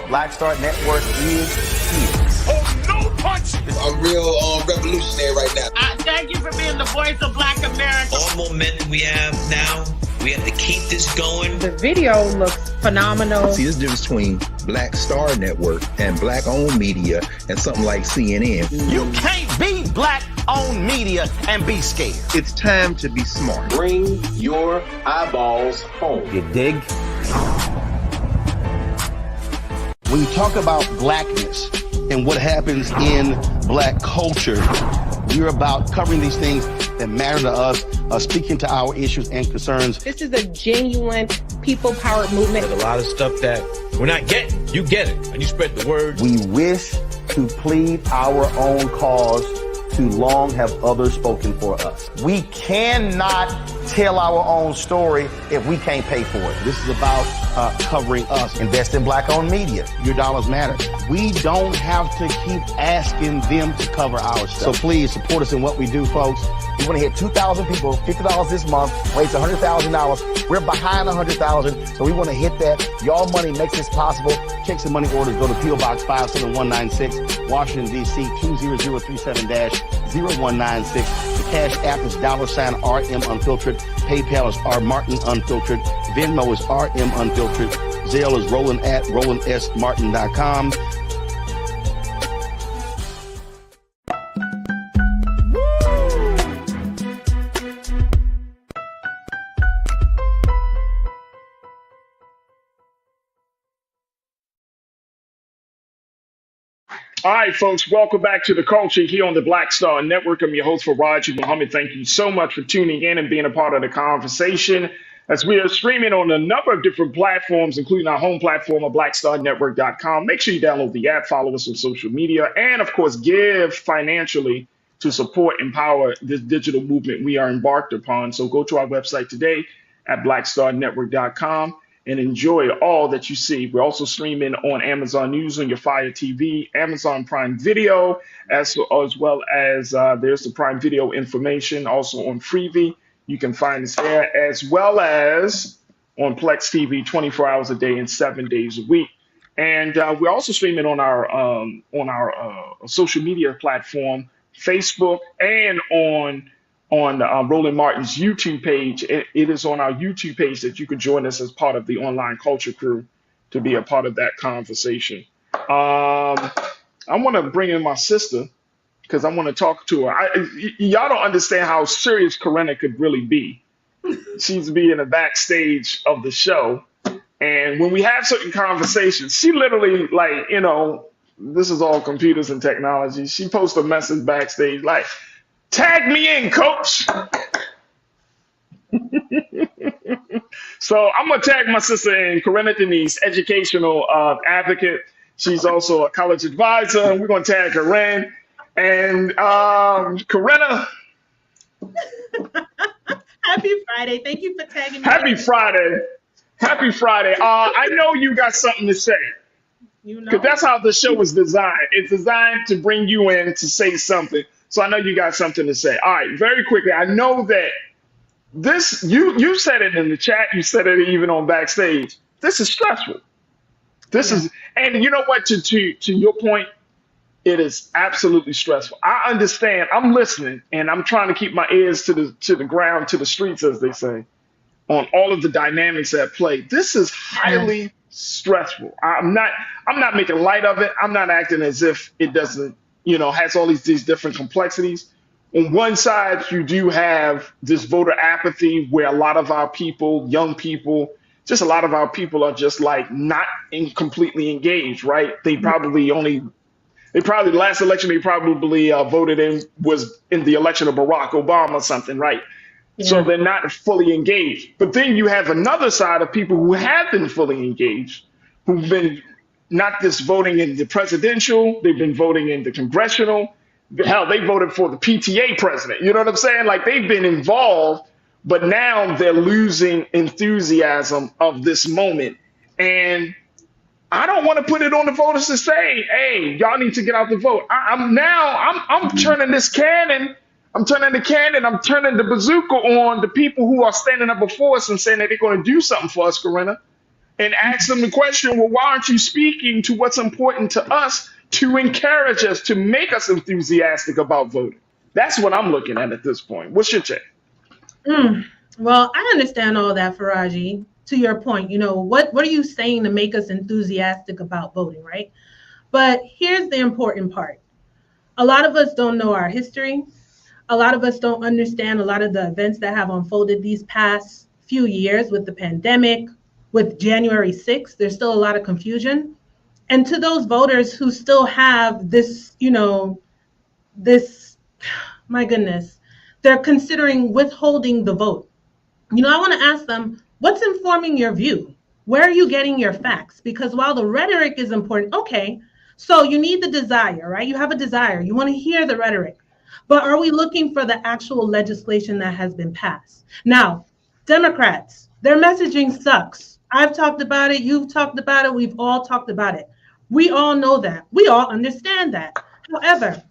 Black Star Network is here. Oh, no punch! I'm real revolutionary right now. Thank you for being the voice of Black America. All momentum we have now, we We have to keep this going. The video looks phenomenal. See, there's a difference between Black Star Network and black-owned media and something like CNN. You can't be black-owned media and be scared. It's time to be smart. Bring your eyeballs home. You dig? When you talk about blackness and what happens in black culture, you're about covering these things that matter to us, speaking to our issues and concerns. This is a genuine people-powered movement. There's a lot of stuff that we're not getting. You get it, and you spread the word. We wish to plead our own cause. Too long have others spoken for us. We cannot tell our own story if we can't pay for it. This is about covering us. Invest in black-owned media. Your dollars matter. We don't have to keep asking them to cover our stuff. So please support us in what we do, folks. We want to hit 2,000 people, $50 this month, raise $100,000. We're behind 100,000, so we want to hit that. Y'all money makes this possible. Check some money orders. Go to P.O. Box 57196, Washington, D.C. 20037-0196. The Cash App is $RM Unfiltered. PayPal is R Martin Unfiltered. Venmo is RM Unfiltered. Zelle is Roland at RolandSMartin.com. All right, folks, welcome back to The Culture here on the Black Star Network. I'm your host, Farajii Muhammad. Thank you so much for tuning in and being a part of the conversation as we are streaming on a number of different platforms, including our home platform of blackstarnetwork.com. Make sure you download the app, follow us on social media, and, of course, give financially to support and empower this digital movement we are embarked upon. So go to our website today at blackstarnetwork.com. and enjoy all that you see. We're also streaming on Amazon News on your Fire TV, Amazon Prime Video, as well as there's the Prime Video information also on Freevee. You can find us there, as well as on Plex TV 24 hours a day and 7 days a week. And we're also streaming on our social media platform, Facebook, and on Roland Martin's YouTube page. It is on our YouTube page that you can join us as part of the online culture crew to be a part of that conversation. I want to bring in my sister because I want to talk to her. Y'all don't understand how serious Corinna could really be. She's be in the backstage of the show. And when we have certain conversations, she literally, like, this is all computers and technology. She posts a message backstage like, "Tag me in, coach." So I'm going to tag my sister in, Corinna Denise, educational advocate. She's also a college advisor, and we're going to tag her in. And Corinna. Happy Friday. Thank you for tagging me. Happy Friday. Happy Friday. I know you got something to say. Because that's how the show was designed. It's designed to bring you in to say something. So I know you got something to say. All right, very quickly. I know that this, you said it in the chat. You said it even on backstage. This is stressful. This is, and you know what, to your point, it is absolutely stressful. I understand. I'm listening, and I'm trying to keep my ears to the ground, to the streets, as they say, on all of the dynamics at play. This is highly stressful. I'm not making light of it. I'm not acting as if it doesn't, has all these different complexities. On one side, you do have this voter apathy where a lot of our people, young people, just a lot of our people are just like not completely engaged, right? They probably the last election they probably voted in was in the election of Barack Obama or something, right? Yeah. So they're not fully engaged. But then you have another side of people who have been fully engaged, who've been not just voting in the presidential, they've been voting in the congressional. Hell, they voted for the PTA president. You know what I'm saying? Like, they've been involved, but now they're losing enthusiasm of this moment. And I don't want to put it on the voters to say, hey, y'all need to get out the vote. I'm turning this cannon. I'm turning the cannon. I'm turning the bazooka on the people who are standing up before us and saying that they're going to do something for us, Corinna, and ask them the question, well, why aren't you speaking to what's important to us to encourage us, to make us enthusiastic about voting? That's what I'm looking at this point. What's your take? Well, I understand all that, Farajii. To your point, what are you saying to make us enthusiastic about voting, right? But here's the important part. A lot of us don't know our history. A lot of us don't understand a lot of the events that have unfolded these past few years with the pandemic, with January 6th. There's still a lot of confusion. And to those voters who still have this, my goodness, they're considering withholding the vote. I want to ask them, what's informing your view? Where are you getting your facts? Because while the rhetoric is important, okay, so you need the desire, right? You have a desire. You want to hear the rhetoric. But are we looking for the actual legislation that has been passed? Now, Democrats, their messaging sucks. I've talked about it. You've talked about it. We've all talked about it. We all know that. We all understand that. However,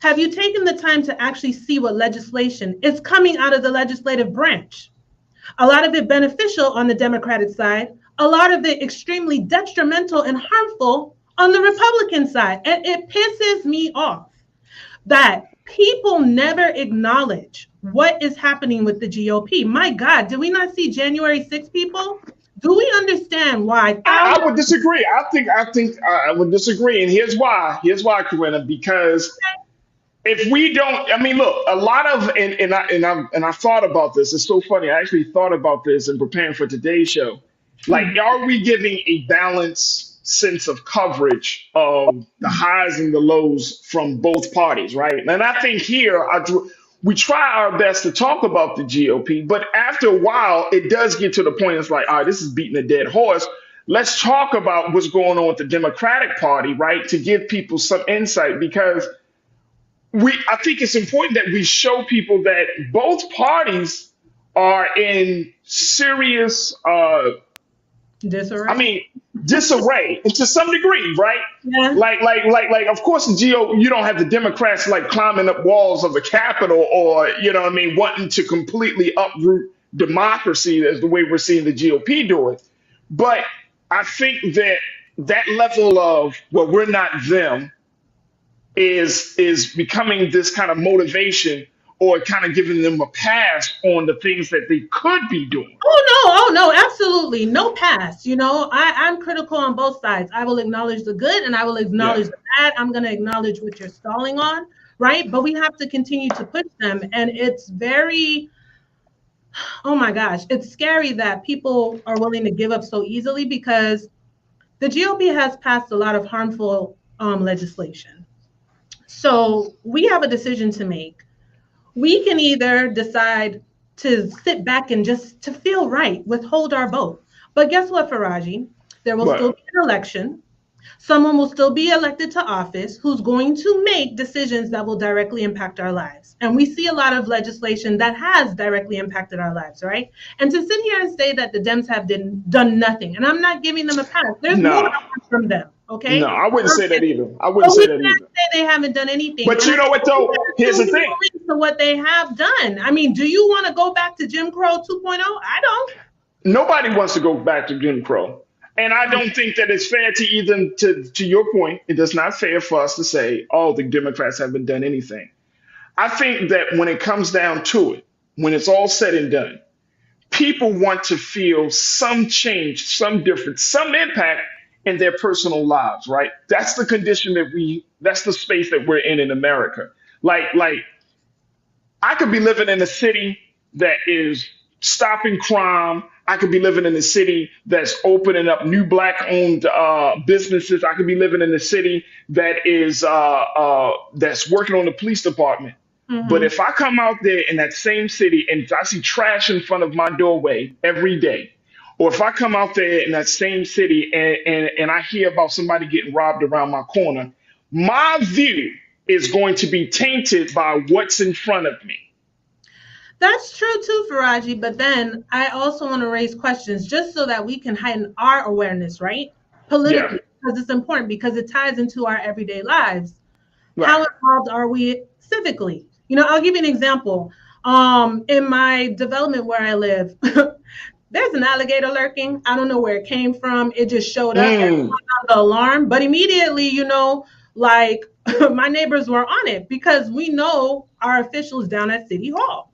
have you taken the time to actually see what legislation is coming out of the legislative branch? A lot of it beneficial on the Democratic side, a lot of it extremely detrimental and harmful on the Republican side. And it pisses me off that people never acknowledge what is happening with the GOP. My God, did we not see January 6 people? Do we understand why? I would disagree. I would disagree. And here's why. Corinna, because if we don't, I mean, look, a lot of, and I thought about this. It's so funny. I actually thought about this in preparing for today's show. Like, are we giving a balanced sense of coverage of the highs and the lows from both parties, right? And I think here, we try our best to talk about the GOP, but after a while, it does get to the point. It's like, all right, this is beating a dead horse. Let's talk about what's going on with the Democratic Party, right? To give people some insight, because I think it's important that we show people that both parties are in serious, disarray to some degree, right? Yeah. Like, of course, you don't have the Democrats like climbing up walls of the Capitol or, wanting to completely uproot democracy as the way we're seeing the GOP do it. But I think that level of, well, we're not them, is becoming this kind of motivation, or kind of giving them a pass on the things that they could be doing. Oh no, absolutely no pass. I'm critical on both sides. I will acknowledge the good and I will acknowledge the bad. I'm going to acknowledge what you're stalling on, right? But we have to continue to push them. And it's very, oh my gosh, it's scary that people are willing to give up so easily, because the GOP has passed a lot of harmful legislation. So we have a decision to make. We can either decide to sit back and just to feel right, withhold our vote. But guess what, Farajii? There will still be an election. Someone will still be elected to office who's going to make decisions that will directly impact our lives. And we see a lot of legislation that has directly impacted our lives, right? And to sit here and say that the Dems have done nothing, and I'm not giving them a pass. There's more from them. Okay. No, I wouldn't say that either. Say they haven't done anything. But you know what, though? Here's the thing. To what they have done. I mean, do you want to go back to Jim Crow 2.0? I don't. Nobody wants to go back to Jim Crow. And I don't think that it's fair to your point, it is not fair for us to say, oh, the Democrats haven't done anything. I think that when it comes down to it, when it's all said and done, people want to feel some change, some difference, some impact in their personal lives, right? That's the condition that's the space that we're in America. Like I could be living in a city that is stopping crime. I could be living in a city that's opening up new Black-owned businesses. I could be living in a city that is that's working on the police department. Mm-hmm. But if I come out there in that same city and I see trash in front of my doorway every day, or if I come out there in that same city and I hear about somebody getting robbed around my corner, my view is going to be tainted by what's in front of me. That's true too, Farajii. But then I also want to raise questions just so that we can heighten our awareness, right? Politically, because it's important, because it ties into our everyday lives. Right. How involved are we civically? I'll give you an example. In my development where I live, there's an alligator lurking. I don't know where it came from. It just showed up and put on the alarm. But immediately, my neighbors were on it, because we know our officials down at City Hall.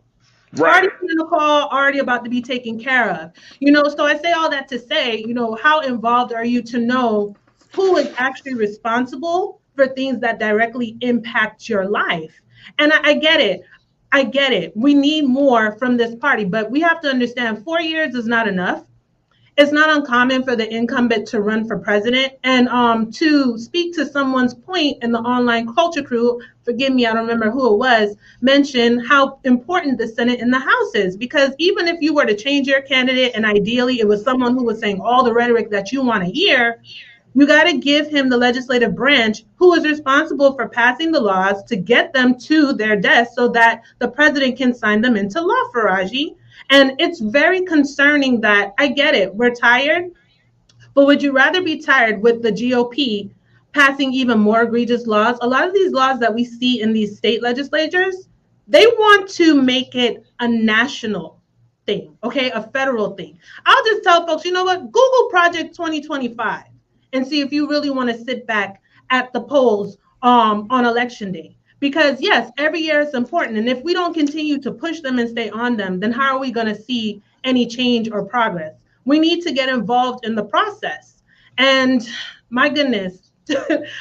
Right. already put in a call, already about to be taken care of. So I say all that to say, how involved are you to know who is actually responsible for things that directly impact your life? And I get it. I get it. We need more from this party, but we have to understand 4 years is not enough. It's not uncommon for the incumbent to run for president. And to speak to someone's point in the online culture crew, forgive me, I don't remember who it was, mentioned how important the Senate and the House is. Because even if you were to change your candidate and ideally it was someone who was saying all the rhetoric that you want to hear, you got to give him the legislative branch who is responsible for passing the laws to get them to their desk so that the president can sign them into law, Farajii. And it's very concerning that I get it. We're tired, but would you rather be tired with the GOP passing even more egregious laws? A lot of these laws that we see in these state legislatures, they want to make it a national thing, okay, a federal thing. I'll just tell folks, you know what? Google Project 2025 and see if you really want to sit back at the polls on election day. Because yes, every year is important. And if we don't continue to push them and stay on them, then how are we going to see any change or progress? We need to get involved in the process. And my goodness,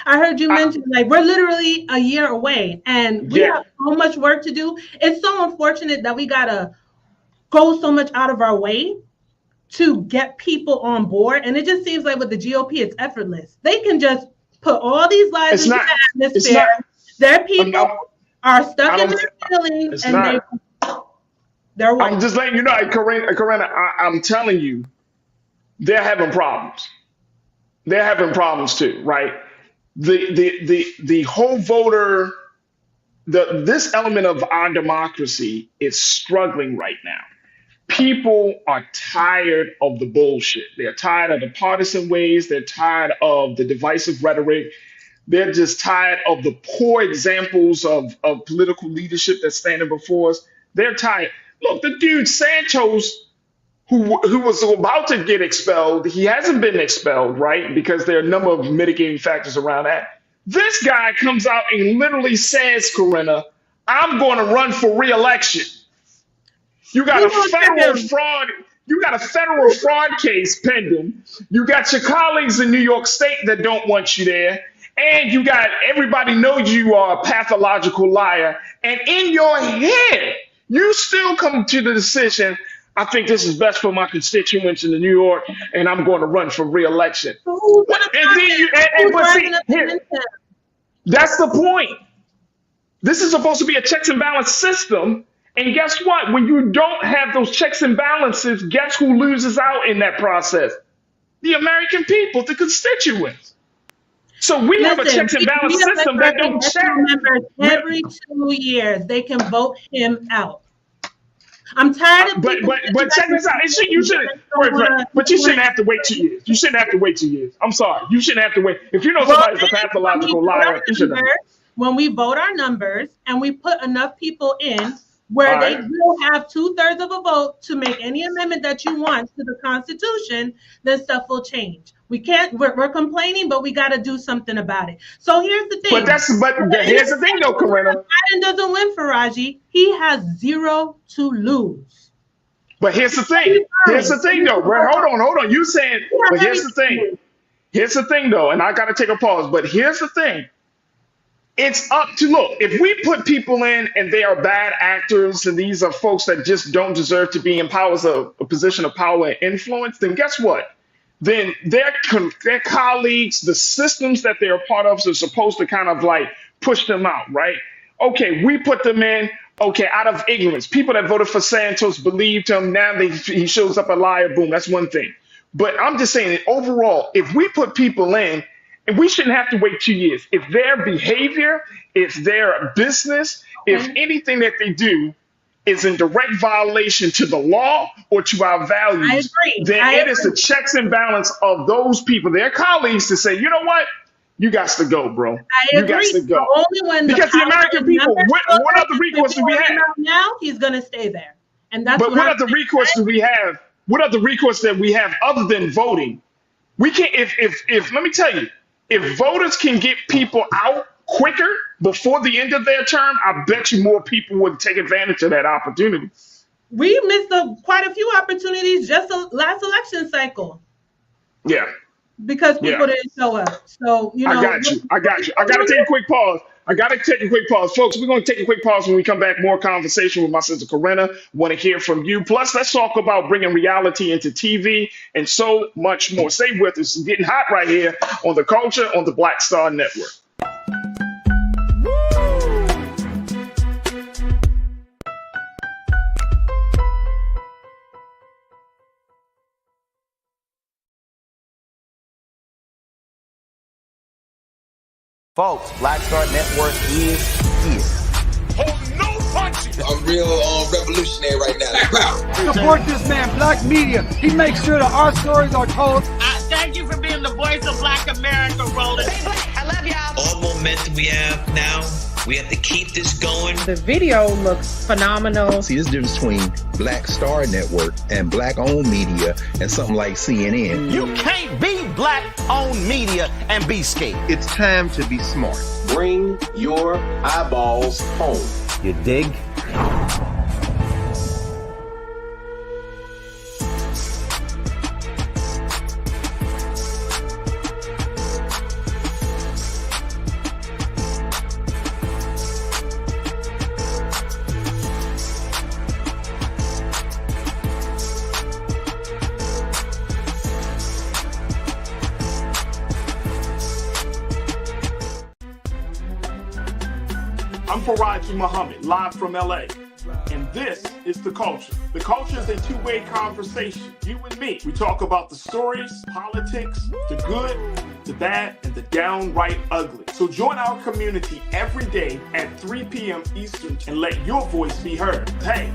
I heard you mention like we're literally a year away and we have so much work to do. It's so unfortunate that we got to go so much out of our way to get people on board. And it just seems like with the GOP, it's effortless. They can just put all these lies into the atmosphere. Their people are stuck in their feelings and they're white. I'm just letting you know, Corinna, I'm telling you, they're having problems. They're having problems too, right? The whole voter, this element of our democracy is struggling right now. People are tired of the bullshit. They're tired of the partisan ways. They're tired of the divisive rhetoric. They're just tired of the poor examples of political leadership that's standing before us. They're tired. Look, the dude Santos, who was about to get expelled, he hasn't been expelled, right? Because there are a number of mitigating factors around that. This guy comes out and literally says, Corinna, I'm going to run for re-election. You got a federal fraud. You got a federal fraud case pending. You got your colleagues in New York State that don't want you there. And you got everybody knows you are a pathological liar. And in your head, you still come to the decision, I think this is best for my constituents in New York, and I'm going to run for re-election. That's the point. This is supposed to be a checks and balance system. And guess what? When you don't have those checks and balances, guess who loses out in that process? The American people, the constituents. So we have a checks and balance system that don't check. Every 2 years, they can vote him out. I'm tired of but check this out. You shouldn't have to wait 2 years. You shouldn't have to wait 2 years. I'm sorry. You shouldn't have to wait. If you know somebody's a pathological liar, you shouldn't. When we vote our numbers and we put enough people in where they will have 2/3 of a vote to make any amendment that you want to the Constitution, then stuff will change. We can't. We're complaining, but we got to do something about it. So here's the thing. But here's the thing, though, Corinna. Biden doesn't win, Farajii. He has 0 to lose. But here's the thing. Here's the thing, though. Hold on. You saying? But here's the thing. Here's the thing, though, and I got to take a pause. But here's the thing. It's up to look. If we put people in and they are bad actors, and these are folks that just don't deserve to be in a position of power and influence, then guess what? Then their colleagues, the systems that they're a part of, are supposed to kind of like push them out, right? Okay, we put them in, okay, out of ignorance. People that voted for Santos believed him. Now he shows up a liar, boom, that's one thing. But I'm just saying that overall, if we put people in, and we shouldn't have to wait 2 years. If their behavior, if their business, if anything that they do is in direct violation to the law or to our values, then it is the checks and balance of those people, their colleagues, to say, you know what? You got to go, bro. You got to go. Because the American people, what other recourse do we have? Now he's going to stay there. And that's what other recourse do we have? What other recourse that we have other than voting? We can't, if let me tell you, if voters can get people out quicker before the end of their term, I bet you more people would take advantage of that opportunity. We missed quite a few opportunities just the last election cycle. Yeah. Because people didn't show up. So, I got you. I got to take a quick pause. Folks, we're going to take a quick pause. When we come back, more conversation with my sister Corinna. Want to hear from you. Plus, let's talk about bringing reality into TV and so much more. Stay with us. It's getting hot right here on The Culture on the Black Star Network. Folks, Black Star Network is here. Hold no punches. I'm real revolutionary right now. Support this man, Black Media. He makes sure that our stories are told. Thank you for being the voice of Black America, Roland. Stay black. I love y'all. All momentum we have now, we have to keep this going. The video looks phenomenal. See, there's a difference between Black Star Network and black-owned media and something like CNN. You can't be black-owned media and be scared. It's time to be smart. Bring your eyeballs home. You dig? I'm Farajii Muhammad, live from LA. And this is The Culture. The Culture is a two-way conversation. You and me. We talk about the stories, politics, the good, the bad, and the downright ugly. So join our community every day at 3 p.m. Eastern and let your voice be heard. Hey,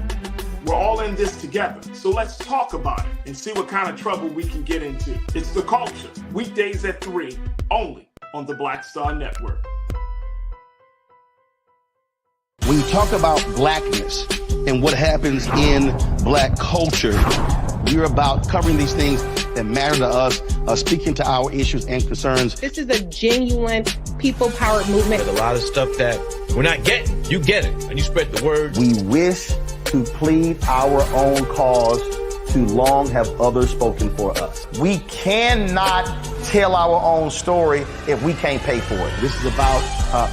we're all in this together. So let's talk about it and see what kind of trouble we can get into. It's The Culture, weekdays at 3, only on the Black Star Network. When you talk about blackness and what happens in black culture, we're about covering these things that matter to us, speaking to our issues and concerns. This is a genuine people-powered movement. There's a lot of stuff that we're not getting. You get it, and you spread the word. We wish to plead our own cause. Too long have others spoken for us. We cannot tell our own story if we can't pay for it. This is about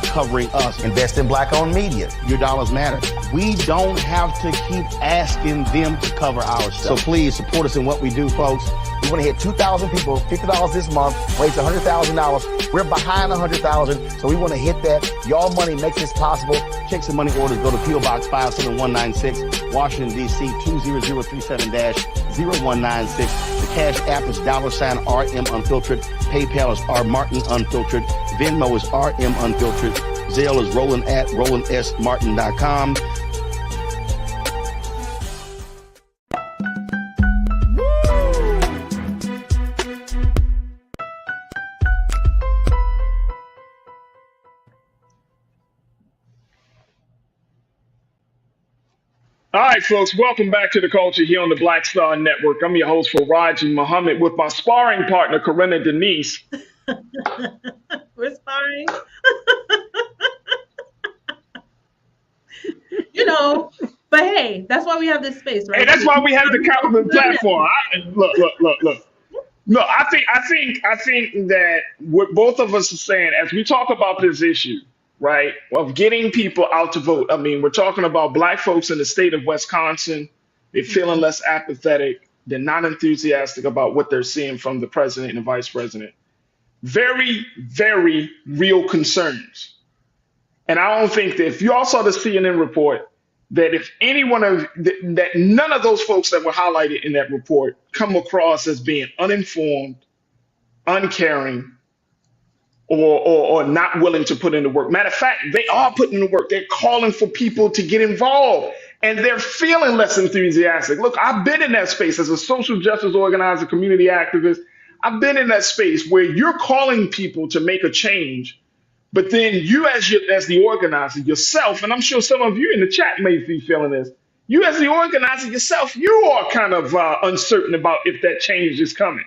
covering us. Invest in black-owned media. Your dollars matter. We don't have to keep asking them to cover our stuff. So please support us in what we do, folks. We want to hit 2,000 people, $50 this month, raise $100,000. We're behind 100,000, so we want to hit that. Y'all money makes this possible. Checks and money orders go to P.O. Box 57196, Washington, D.C. 20037-0196. The Cash App is $RM Unfiltered. PayPal is R Martin Unfiltered. Venmo is RM Unfiltered. Zelle is Roland at RolandSMartin.com. All right, folks, welcome back to The Culture here on the Black Star Network. I'm your host, Farajii Muhammad, with my sparring partner, Corinna Denise. We're sparring. But hey, that's why we have this space, right? Hey, that's why we have the platform. Look. No, I think that what both of us are saying, as we talk about this issue, right, of getting people out to vote. I mean, we're talking about black folks in the state of Wisconsin. They're feeling less apathetic. They're not enthusiastic about what they're seeing from the president and the vice president. Very, very real concerns. And I don't think that if you all saw the CNN report, that if that none of those folks that were highlighted in that report come across as being uninformed, uncaring, or not willing to put in the work. Matter of fact, they are putting in the work. They're calling for people to get involved, and they're feeling less enthusiastic. Look, I've been in that space as a social justice organizer, community activist. I've been in that space where you're calling people to make a change, but then you as the organizer yourself, and I'm sure some of you in the chat may be feeling this, you as the organizer yourself, you are kind of uncertain about if that change is coming.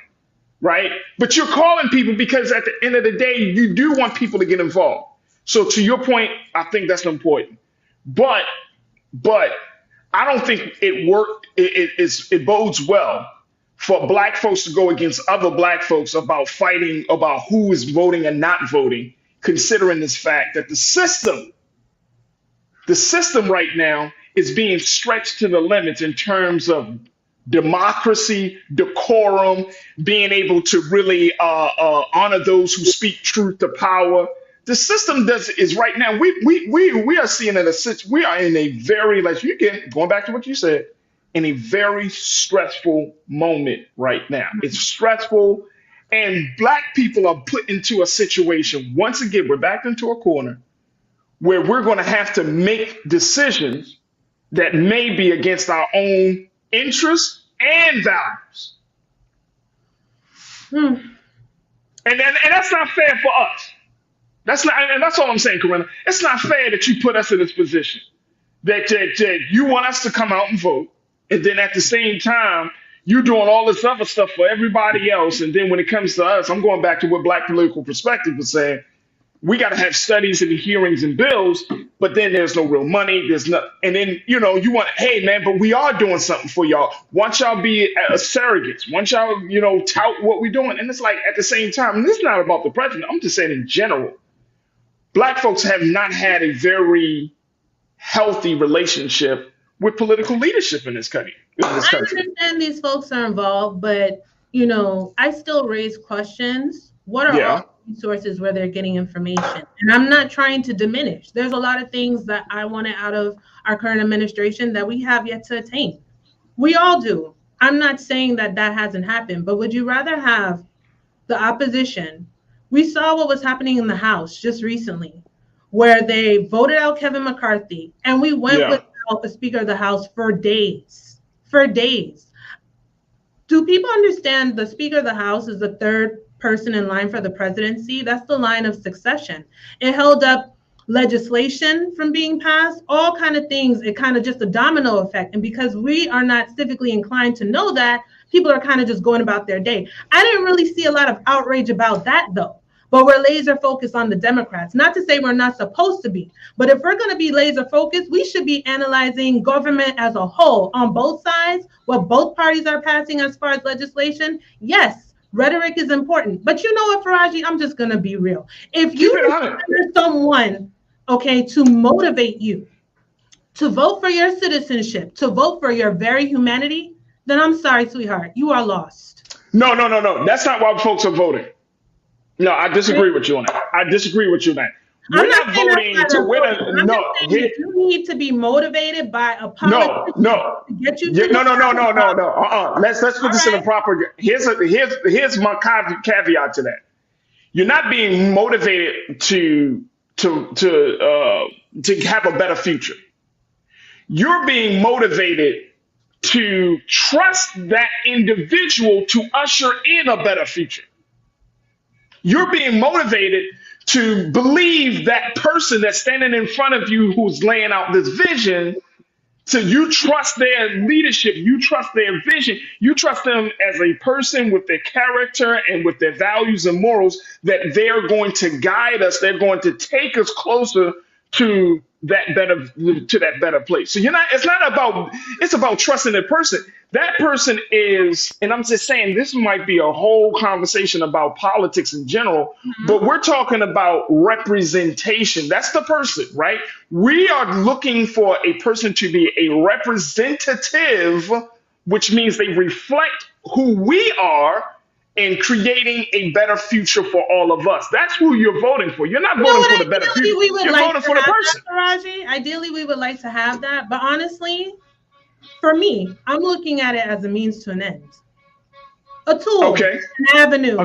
Right? But you're calling people because at the end of the day, you do want people to get involved. So to your point, I think that's important. But I don't think it bodes well for black folks to go against other black folks about fighting about who is voting and not voting, considering this fact that the system right now is being stretched to the limits in terms of democracy, decorum, being able to really honor those who speak truth to power. The system is right now. We are seeing we are in a very, like you again going back to what you said, in a very stressful moment right now. It's stressful, and black people are put into a situation. Once again, we're backed into a corner where we're going to have to make decisions that may be against our own interests and values. And that's not fair for us. That's all I'm saying, Corinna. It's not fair that you put us in this position that you want us to come out and vote, and then at the same time you're doing all this other stuff for everybody else. And then when it comes to us, I'm going back to what Black Political Perspective was saying. We got to have studies and hearings and bills, but then there's no real money. There's no, and then, you want, hey man, but we are doing something for y'all. Once y'all be surrogates, once y'all, tout what we're doing. And it's like, at the same time, and this is not about the president. I'm just saying in general, black folks have not had a very healthy relationship with political leadership in this country. I understand these folks are involved, but, I still raise questions. What are all resources where they're getting information? And I'm not trying to diminish. There's a lot of things that I wanted out of our current administration that we have yet to attain. We all do. I'm not saying that hasn't happened, but would you rather have the opposition? We saw what was happening in the House just recently, where they voted out Kevin McCarthy, and we went without the Speaker of the House for days. For days. Do people understand the Speaker of the House is the third person in line for the presidency? That's the line of succession. It held up legislation from being passed, all kind of things. It kind of just a domino effect. And because we are not civically inclined to know that, people are kind of just going about their day. I didn't really see a lot of outrage about that though. But we're laser focused on the Democrats. Not to say we're not supposed to be, but if we're going to be laser focused, we should be analyzing government as a whole on both sides, what both parties are passing as far as legislation. Yes, rhetoric is important. But you know what, Farajii, I'm just going to be real. If you hire someone, to motivate you to vote for your citizenship, to vote for your very humanity, then I'm sorry, sweetheart, you are lost. No. That's not why folks are voting. No, I disagree with you on that. I disagree with you on that. We're not voting to win a no. You need to be motivated by a politician to get you to no. Let's put this in a proper. Here's my caveat to that. You're not being motivated to have a better future. You're being motivated to trust that individual to usher in a better future. You're being motivated to believe that person that's standing in front of you who's laying out this vision. So you trust their leadership, you trust their vision, you trust them as a person with their character and with their values and morals, that they're going to guide us, they're going to take us closer to that better place. So it's about trusting the person. That person is, and I'm just saying, this might be a whole conversation about politics in general, but we're talking about representation. That's the person, right? We are looking for a person to be a representative, which means they reflect who we are in creating a better future for all of us. That's who you're voting for. You're not voting for the better future. You're voting for the person. Farajii, ideally, we would like to have that. But honestly, for me, I'm looking at it as a means to an end. A tool, an avenue.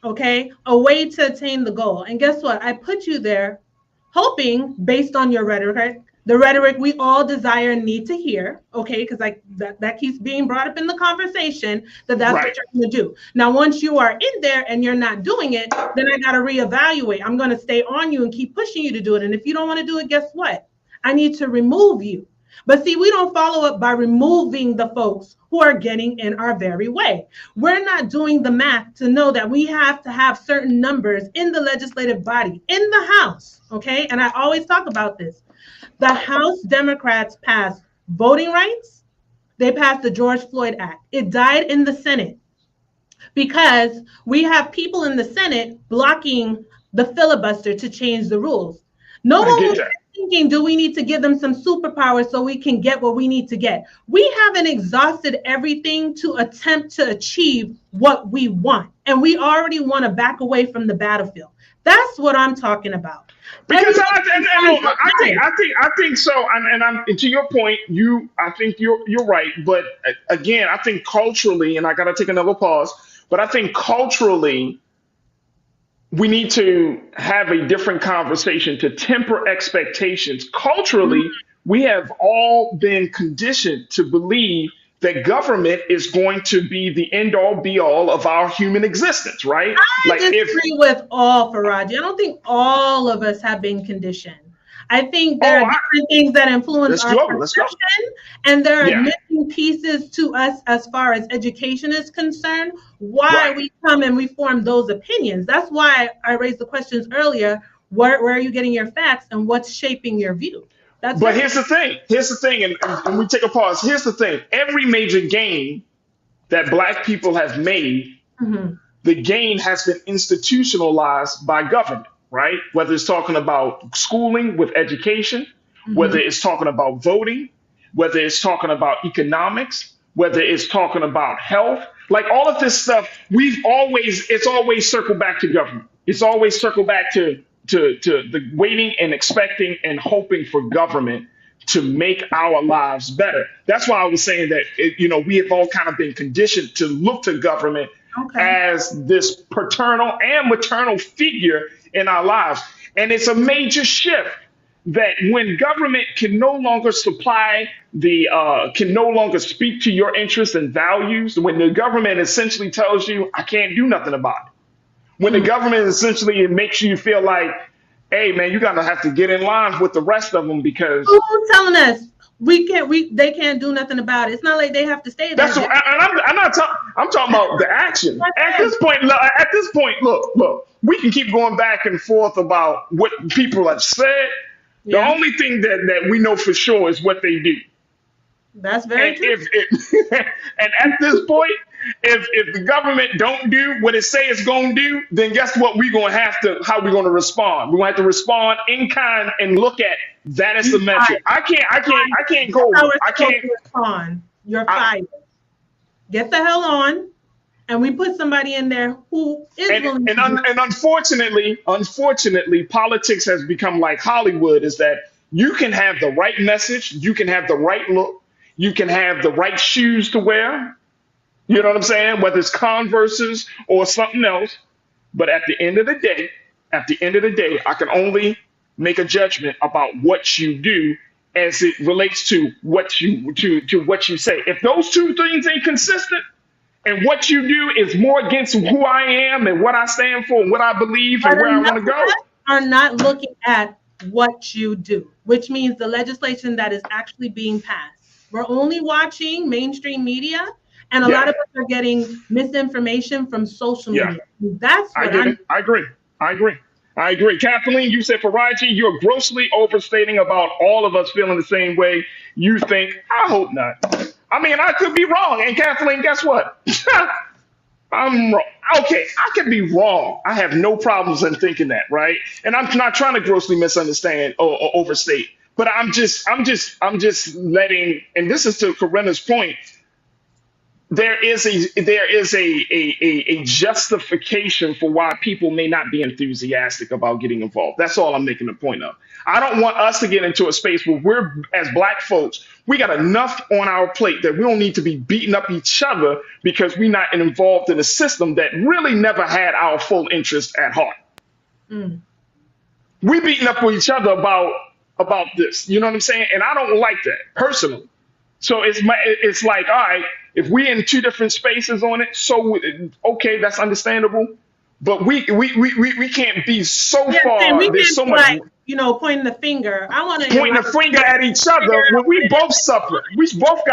A way to attain the goal. And guess what? I put you there hoping, based on your rhetoric, the rhetoric we all desire and need to hear, because that keeps being brought up in the conversation, that's what you're going to do. Now, once you are in there and you're not doing it, then I got to reevaluate. I'm going to stay on you and keep pushing you to do it. And if you don't want to do it, guess what? I need to remove you. But see, we don't follow up by removing the folks who are getting in our very way. We're not doing the math to know that we have to have certain numbers in the legislative body, in the House, And I always talk about this. The House Democrats passed voting rights, they passed the George Floyd Act. It died in the Senate because we have people in the Senate blocking the filibuster to change the rules. No one was thinking, do we need to give them some superpowers so we can get what we need to get? We haven't exhausted everything to attempt to achieve what we want. And we already want to back away from the battlefield. That's what I'm talking about. Because I think so, and I'm to your point. I think you're right. But again, I think culturally, and I got to take another pause. But I think culturally, we need to have a different conversation to temper expectations. Culturally, we have all been conditioned to believe that government is going to be the end all be all of our human existence, right? I disagree with all, Farajii. I don't think all of us have been conditioned. I think there are different things that influence our perception, and there are missing pieces to us as far as education is concerned, why we come and we form those opinions. That's why I raised the questions earlier. Where are you getting your facts and what's shaping your view? But here's the thing, and we take a pause. Here's the thing. Every major gain that Black people have made, the gain has been institutionalized by government. Right? Whether it's talking about schooling with education, whether it's talking about voting, whether it's talking about economics, whether it's talking about health, like all of this stuff, it's always circled back to government. It's always circled back to the waiting and expecting and hoping for government to make our lives better. That's why I was saying that, we have all kind of been conditioned to look to government as this paternal and maternal figure in our lives. And it's a major shift that when government can no longer can no longer speak to your interests and values, when the government essentially tells you, I can't do nothing about it. When the government essentially makes you feel like, hey man, you're gonna have to get in line with the rest of them because who's telling us they can't do nothing about it? It's not like they have to stay there. I'm talking about the action. At this point, look, we can keep going back and forth about what people have said. The only thing that we know for sure is what they do. That's very true. And at this point, if the government don't do what it say it's going to do, then guess what? How we're going to respond? We're going to have to respond in kind and look at that as the metric. I can't go. I can't respond. You're fired. Get the hell on. And we put somebody in there who is willing to do it. And unfortunately, politics has become like Hollywood, is that you can have the right message, you can have the right look, you can have the right shoes to wear. You know what I'm saying? Whether it's Converses or something else. But at the end of the day, I can only make a judgment about what you do as it relates to what you say. If those two things ain't consistent, and what you do is more against who I am and what I stand for and what I believe and where I want to go. Are not looking at what you do, which means the legislation that is actually being passed. We're only watching mainstream media, and a lot of us are getting misinformation from social media. That's what I agree. Kathleen, you said, Farajii, you're grossly overstating about all of us feeling the same way you think. I hope not. I mean, I could be wrong. And Kathleen, guess what? I'm wrong. Okay, I could be wrong. I have no problems in thinking that, right? And I'm not trying to grossly misunderstand or overstate, but I'm just letting, and this is to Corinna's point, there is a justification for why people may not be enthusiastic about getting involved. That's all I'm making a point of. I don't want us to get into a space where we're, as Black folks, we got enough on our plate that we don't need to be beating up each other because we're not involved in a system that really never had our full interest at heart. We beating up with each other about this, you know what I'm saying? And I don't like that personally. So it's like, all right, if we're in two different spaces on it, so okay, that's understandable. But we can't be so far. There's so much, pointing the finger. I want to pointing the finger at each other when we both suffer. We both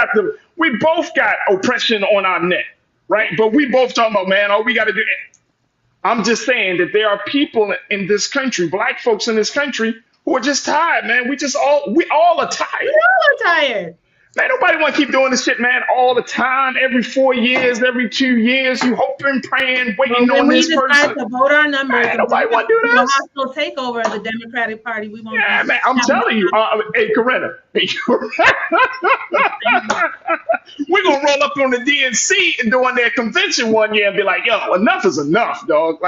got oppression on our neck, right? But we both talking about, man, all we got to do. I'm just saying that there are people in this country, Black folks in this country, who are just tired, man. We all are tired. We all are tired. Man, nobody want to keep doing this shit, man, all the time, every 4 years, every 2 years. You hoping, praying, waiting when on we this decide person. to vote our numbers Man, and nobody want to do do a this. hostile takeover of the Democratic Party, we won't Yeah, be man, I'm having telling you. Hey, Corinna. Hey, we're going to roll up on the DNC and during their convention one year and be like, yo, enough is enough, dog.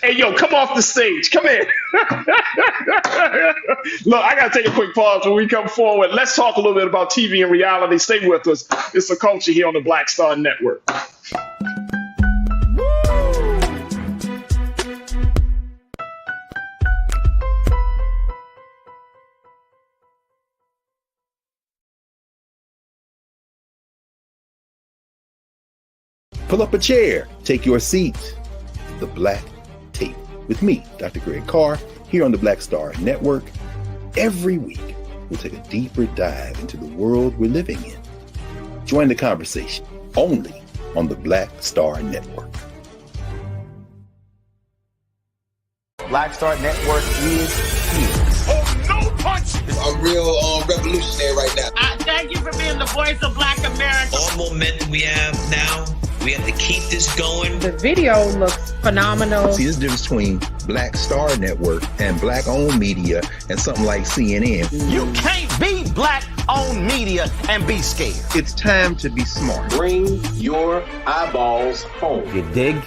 Hey, yo, come off the stage. Come in. Look, I got to take a quick pause when we come forward. Let's talk a little bit about TV and reality. Stay with us. It's the culture here on the Black Star Network. Pull up a chair. Take your seat. The Black Tape with me, Dr. Greg Carr, here on the Black Star Network. Every week, we'll take a deeper dive into the world we're living in. Join the conversation only on the Black Star Network. Black Star Network is here. Oh, no punch! I'm real revolutionary right now. Thank you for being the voice of Black America. All momentum we have now, we have to keep this going. The video looks phenomenal. See, there's a difference between Black Star Network and black-owned media and something like CNN. You can't be black-owned media and be scared. It's time to be smart. Bring your eyeballs home. You dig?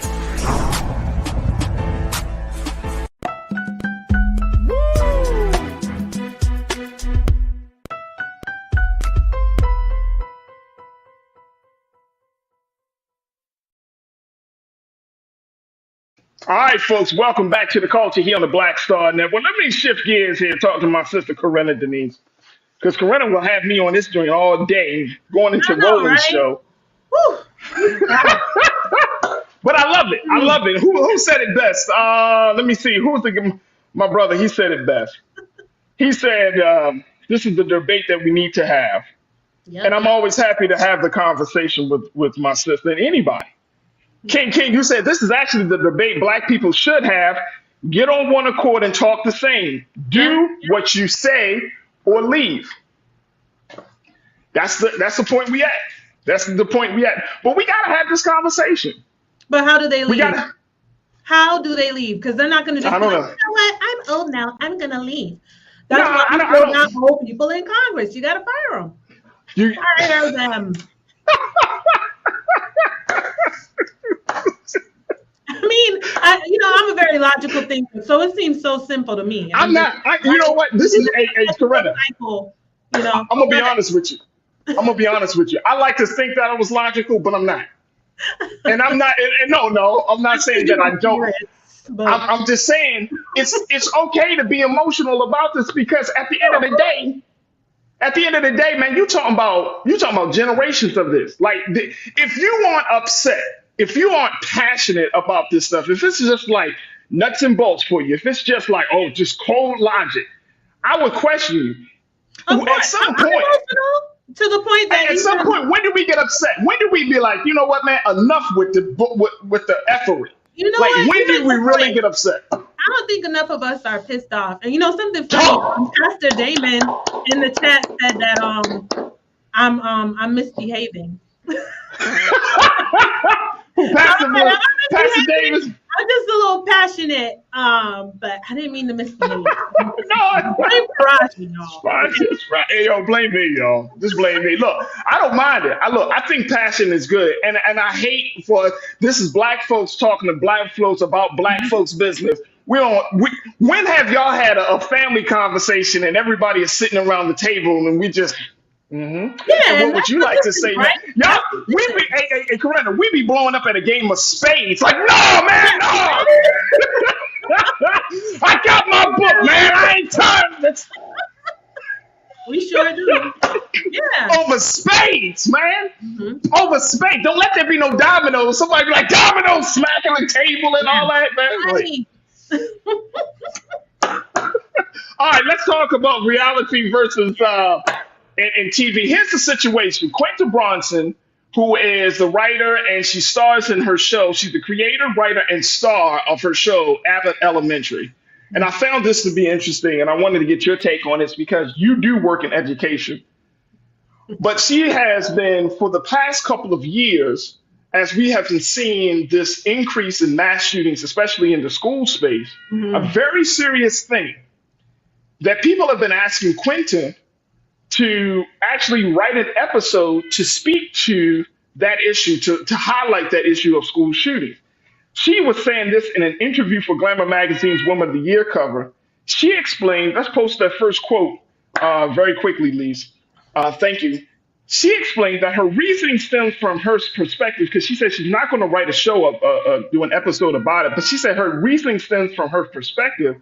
All right, folks, welcome back to the culture here on the Black Star Network. Let me shift gears here and talk to my sister, Corinna Denise. Because Corinna will have me on this joint all day going into Roland's show. But I love it. I love it. Who said it best? Let me see. Who was my brother? He said it best. He said, this is the debate that we need to have. Yep. And I'm always happy to have the conversation with my sister and anybody. King, you said this is actually the debate black people should have. Get on one accord and talk the same. Do what you say or leave. That's the point we at. That's the point we at. But we gotta have this conversation. But how do they leave? How do they leave? Because they're not going to just be like, you know what? I'm old now. I'm going to leave. That's why people not old people in Congress. You got to fire them. Fire them. I mean, I'm a very logical thinker, so it seems so simple to me. I'm not. You know what? This is a Corinna. I'm gonna be honest with you. I like to think that I was logical, but I'm not. And I'm not. And no, I'm not saying that I don't. I'm just saying it's okay to be emotional about this because at the end of the day, man, you talking about generations of this. Like, if you aren't upset, if you aren't passionate about this stuff, if it's just like nuts and bolts for you, if it's just like, oh, just cold logic, I would question you. At some point, to the point that at some point, when do we get upset? When do we be like, you know what, man, enough with the effery? You know like, what? when do we really get upset? I don't think enough of us are pissed off. And something funny. Pastor Damon in the chat said that I'm misbehaving. Pastor Davis. I'm just a little passionate, but I didn't mean to misbehave. Blame Farajii, y'all. Hey, yo, blame me, y'all. Just blame me. Look, I don't mind it. I think passion is good, and I hate for this is black folks talking to black folks about black folks' business. When have y'all had a family conversation and everybody is sitting around the table and we just Yeah, what would you like to say, right? Y'all, hey, Corinna, we be blowing up at a game of spades. Like, no, man, no. I got my book, man. I ain't time. We sure do. Yeah. Over spades, man. Over spades. Don't let there be no dominoes. Somebody be like, dominoes smacking the table and all that, man. Like, all right, let's talk about reality versus in TV. Here's the situation. Quinta Brunson, who is the writer and she stars in her show. She's the creator, writer, and star of her show, Abbott Elementary. And I found this to be interesting, and I wanted to get your take on this because you do work in education. But she has been, for the past couple of years, as we have been seeing this increase in mass shootings, especially in the school space, a Mhm. very serious thing that people have been asking Quentin to actually write an episode to speak to that issue, to highlight that issue of school shootings. She was saying this in an interview for Glamour Magazine's Woman of the Year cover. She explained, let's post that first quote very quickly, Lise. Thank you. She explained that her reasoning stems from her perspective because she said she's not going to write a show, do an episode about it, but she said her reasoning stems from her perspective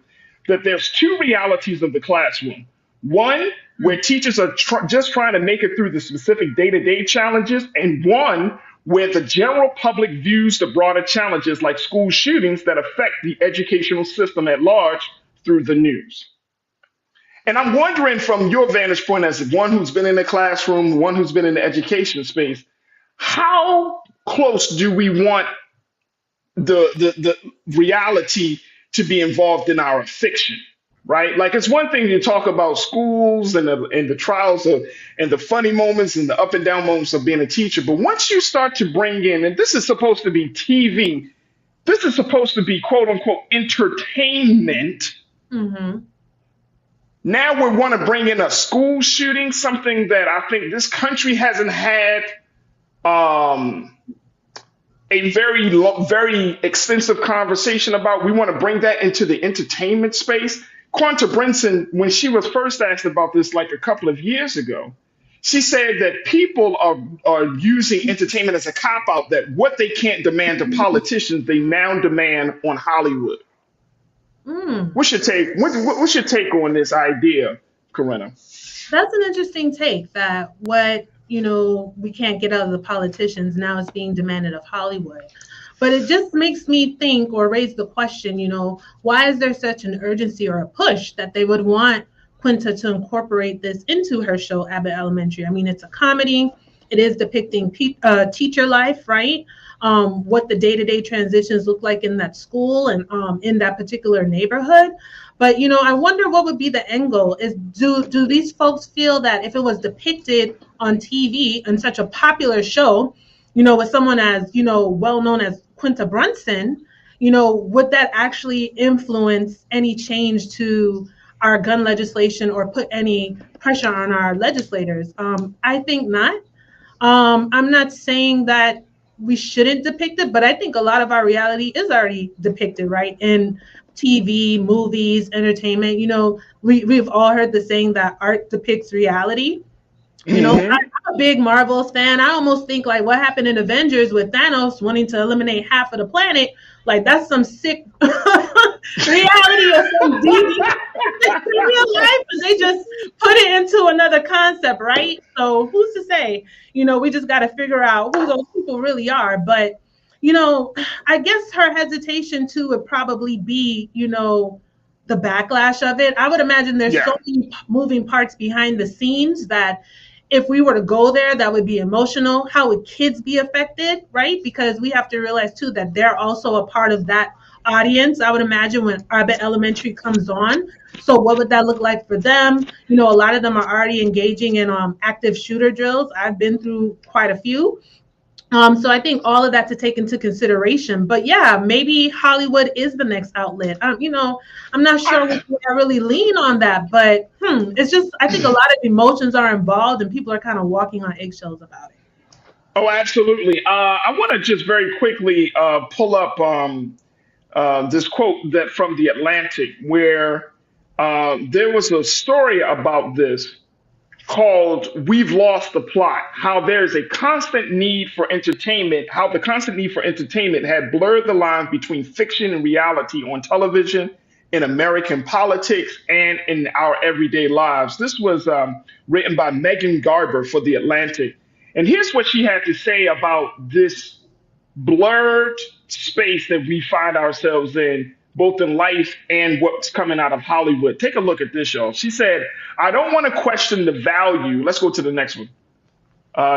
that there's two realities of the classroom. One, where teachers are just trying to make it through the specific day-to-day challenges, and one where the general public views the broader challenges like school shootings that affect the educational system at large through the news. And I'm wondering, from your vantage point as one who's been in the classroom, one who's been in the education space, how close do we want the reality to be involved in our fiction? Right? Like, it's one thing to talk about schools and the trials of and the funny moments and the up and down moments of being a teacher. But once you start to bring in, and this is supposed to be TV, this is supposed to be quote unquote entertainment. Mhm. Now we want to bring in a school shooting, something that I think this country hasn't had a very extensive conversation about. We want to bring that into the entertainment space. Quanta Brinson, when she was first asked about this like a couple of years ago, she said that people are using entertainment as a cop out, that what they can't demand to politicians, they now demand on Hollywood. Mm. What's your take? What's your take on this idea, Corinna? That's an interesting take, that what, we can't get out of the politicians now is being demanded of Hollywood. But it just makes me think, or raise the question, why is there such an urgency or a push that they would want Quinta to incorporate this into her show, Abbott Elementary? I mean, it's a comedy. It is depicting teacher life, right? What the day-to-day transitions look like in that school and in that particular neighborhood. But, I wonder what would be the end goal. Do these folks feel that if it was depicted on TV in such a popular show, with someone as, well known as Quinta Brunson, would that actually influence any change to our gun legislation or put any pressure on our legislators? I think not. I'm not saying that we shouldn't depict it, but I think a lot of our reality is already depicted, right? In TV, movies, entertainment. We've all heard the saying that art depicts reality. Mhm. I'm a big Marvel fan. I almost think like what happened in Avengers with Thanos wanting to eliminate half of the planet, like that's some sick reality or some deep real life, and they just put it into another concept, right? So who's to say? We just got to figure out who those people really are. But I guess her hesitation too would probably be, the backlash of it. I would imagine there's Yeah. so many moving parts behind the scenes that if we were to go there, that would be emotional. How would kids be affected, right? Because we have to realize too that they're also a part of that audience. I would imagine when Abbott Elementary comes on. So what would that look like for them? A lot of them are already engaging in active shooter drills. I've been through quite a few. So I think all of that to take into consideration. But yeah, maybe Hollywood is the next outlet. I'm not sure I really lean on that, but it's just, I think a lot of emotions are involved and people are kind of walking on eggshells about it. Oh, absolutely. I want to just very quickly pull up this quote that from the Atlantic, where there was a story about this called "We've Lost the Plot," how there's a constant need for entertainment, how the constant need for entertainment had blurred the line between fiction and reality on television, in American politics, and in our everyday lives. This was written by Megan Garber for The Atlantic. And here's what she had to say about this blurred space that we find ourselves in, both in life and what's coming out of Hollywood. Take a look at this, y'all. She said, "I don't want to question the value." Let's go to the next one.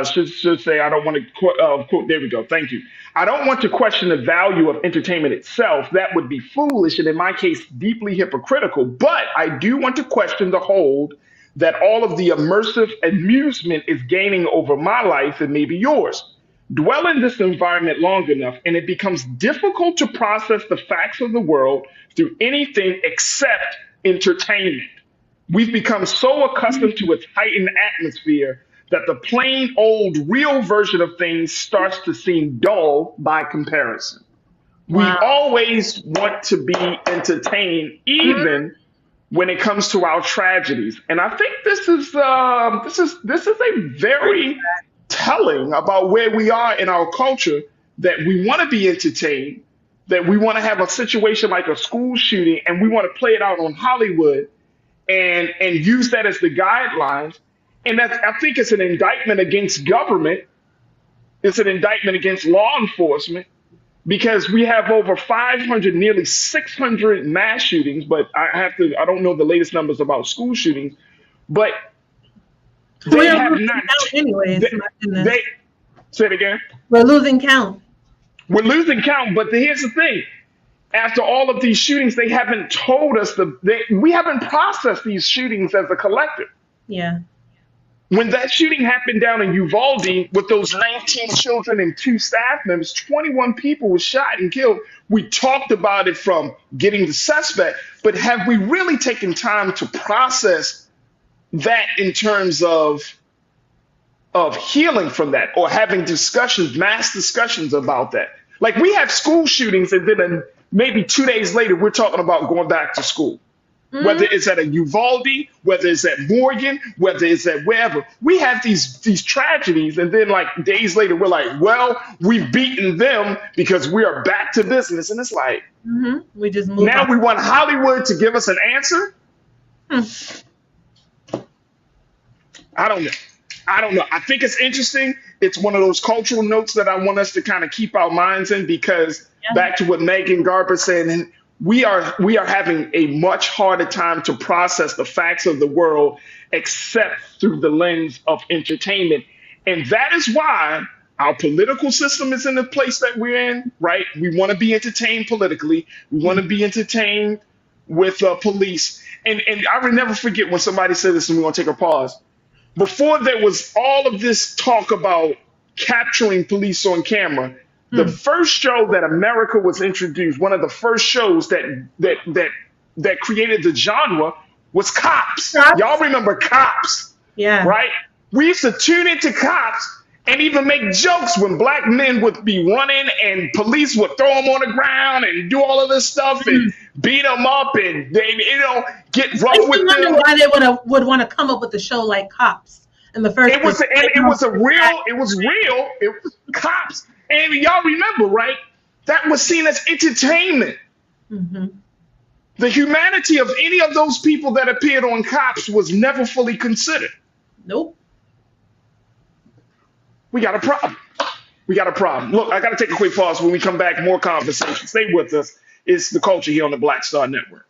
Should say, "I don't want to quote." There we go. Thank you. "I don't want to question the value of entertainment itself. That would be foolish and, in my case, deeply hypocritical. But I do want to question the hold that all of the immersive amusement is gaining over my life and maybe yours. Dwell in this environment long enough, and it becomes difficult to process the facts of the world through anything except entertainment. We've become so accustomed to its heightened atmosphere that the plain old real version of things starts to seem dull by comparison. We always want to be entertained, even when it comes to our tragedies. And I think this is a very telling about where we are in our culture, that we want to be entertained, that we want to have a situation like a school shooting and we want to play it out on Hollywood and use that as the guidelines. And that's, I think it's an indictment against government. It's an indictment against law enforcement, because we have over 500, nearly 600 mass shootings, but I don't know the latest numbers about school shootings, but they have not. Anyways, they say it again. We're losing count. We're losing count, but here's the thing. After all of these shootings, they haven't told us we haven't processed these shootings as a collective. Yeah. When that shooting happened down in Uvalde with those 19 children and 2 staff members, 21 people were shot and killed. We talked about it from getting the suspect, but have we really taken time to process that in terms of healing from that, or having discussions, mass discussions about that? Like, we have school shootings, and then maybe 2 days later, we're talking about going back to school. Whether it's at a Uvalde, whether it's at Morgan, whether it's at wherever, we have these tragedies, and then like days later, we're like, well, we've beaten them because we are back to business. And it's like, we just move now on. we want Hollywood to give us an answer. I don't know. I think it's interesting. It's one of those cultural notes that I want us to kind of keep our minds in, because back to what Megan Garber said, and we are having a much harder time to process the facts of the world except through the lens of entertainment. And that is why our political system is in the place that we're in, right? We want to be entertained politically. We want to be entertained with police. And I will never forget when somebody said this, and we're going to take a pause. Before there was all of this talk about capturing police on camera, the first show that America was introduced, one of the first shows that created the genre, was Cops. Y'all remember Cops? Yeah. Right? We used to tune into Cops and even make jokes when black men would be running and police would throw them on the ground and do all of this stuff and beat them up, and they, get rough with them. I wonder why they would want to come up with a show like Cops in the first place. It was Cops. And y'all remember, right? That was seen as entertainment. The humanity of any of those people that appeared on Cops was never fully considered. Nope. We got a problem. Look, I got to take a quick pause. When we come back, more conversation. Stay with us. It's The Culture here on the Black Star Network.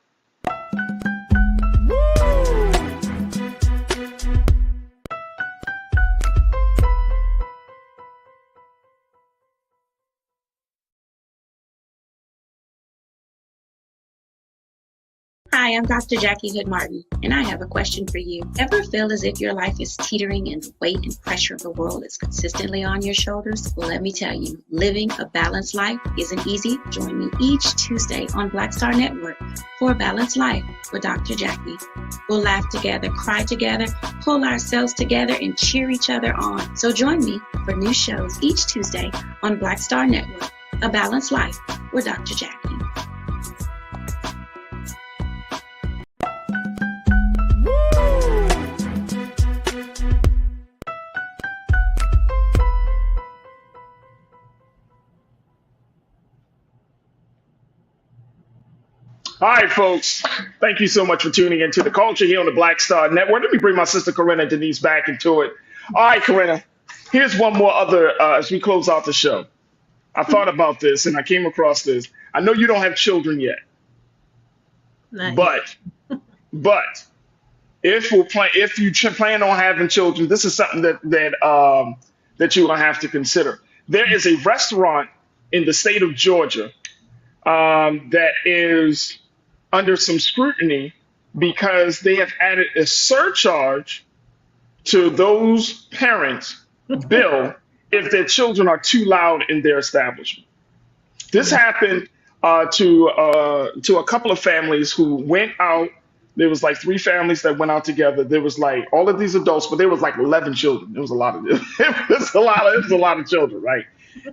Hi, I'm Dr. Jackie Hood Martin, and I have a question for you. Ever feel as if your life is teetering and the weight and pressure of the world is consistently on your shoulders? Well, let me tell you, living a balanced life isn't easy. Join me each Tuesday on Black Star Network for A Balanced Life with Dr. Jackie. We'll laugh together, cry together, pull ourselves together, and cheer each other on. So join me for new shows each Tuesday on Black Star Network, A Balanced Life with Dr. Jackie. All right, folks. Thank you so much for tuning into The Culture here on the Black Star Network. Let me bring my sister Corinna Denise back into it. All right, Corinna, here's one more other, as we close out the show. I thought about this and I came across this. I know you don't have children yet, Nice. but if you plan on having children, this is something that you're gonna have to consider. There is a restaurant in the state of Georgia that is under some scrutiny because they have added a surcharge to those parents' bill if their children are too loud in their establishment. This happened to a couple of families who went out. There was like three families that went out together. There was like all of these adults, but there was like 11 children. It was a lot of it was a lot of children, right?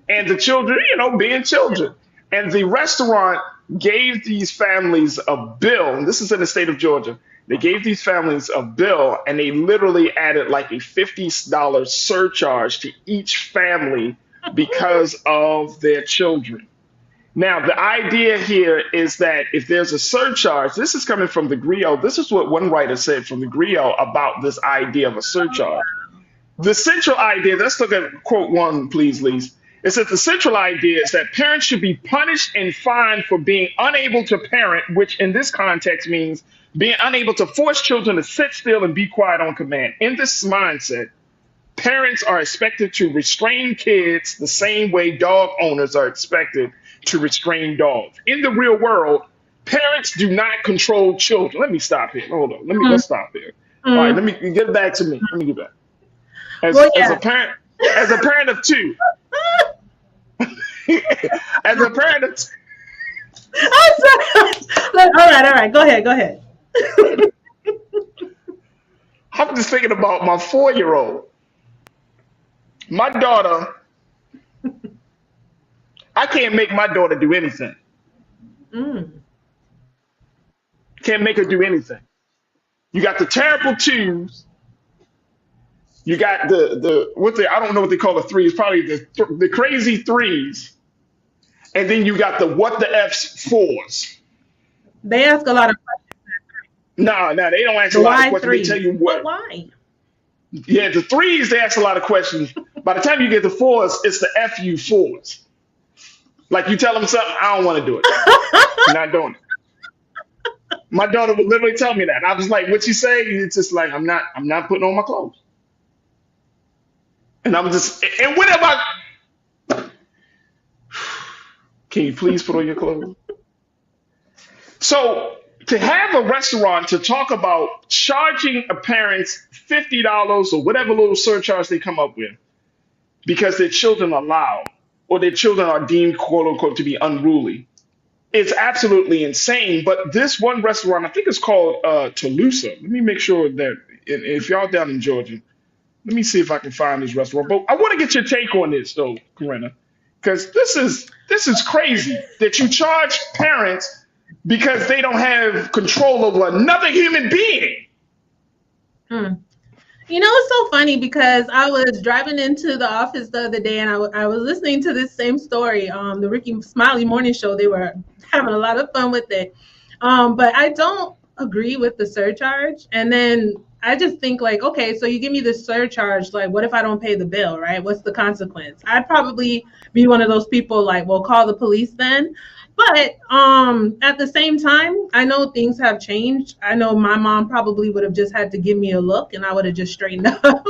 And the children, being children. And the restaurant gave these families a bill, and this is in the state of Georgia. They gave these families a bill, and they literally added like a $50 surcharge to each family because of their children. Now, the idea here is that if there's a surcharge, this is coming from the Griot. This is what one writer said from the Griot about this idea of a surcharge. The central idea, let's look at quote one, please, Lise. It says the central idea is that parents should be punished and fined for being unable to parent, which in this context means being unable to force children to sit still and be quiet on command. In this mindset, parents are expected to restrain kids the same way dog owners are expected to restrain dogs. In the real world, parents do not control children. Let me stop here. Hold on. Let's stop here. All right, let me get back to me. Let me get back. As a parent of two, as a parent of two. I'm sorry. Look, all right. Go ahead. I'm just thinking about my 4-year-old. My daughter, I can't make my daughter do anything. Can't make her do anything. You got the terrible twos. You got I don't know what they call the threes, probably the crazy threes. And then you got the what the F's fours. They ask a lot of questions. No, they don't ask a lot of questions. Threes? They tell you what. But why? Yeah, the threes, they ask a lot of questions. By the time you get the fours, it's the FU fours. Like you tell them something, I don't want to do it. I'm not doing it. My daughter would literally tell me that. I was like, what you say? It's just like, I'm not putting on my clothes. And I'm just, and what about, can you please put on your clothes? So to have a restaurant to talk about charging a parents $50 or whatever little surcharge they come up with because their children are loud or their children are deemed, quote unquote, to be unruly, it's absolutely insane. But this one restaurant, I think it's called Toulouse. Let me make sure that if y'all down in Georgia, let me see if I can find this restaurant. But I want to get your take on this, though, Corinna, because this is crazy that you charge parents because they don't have control over another human being. It's so funny because I was driving into the office the other day and I was listening to this same story, the Ricky Smiley morning show. They were having a lot of fun with it. But I don't agree with the surcharge. And then I just think like, okay, so you give me this surcharge, like what if I don't pay the bill, right? What's the consequence? I'd probably be one of those people like, well, call the police then. But at the same time, I know things have changed. I know my mom probably would have just had to give me a look and I would have just straightened up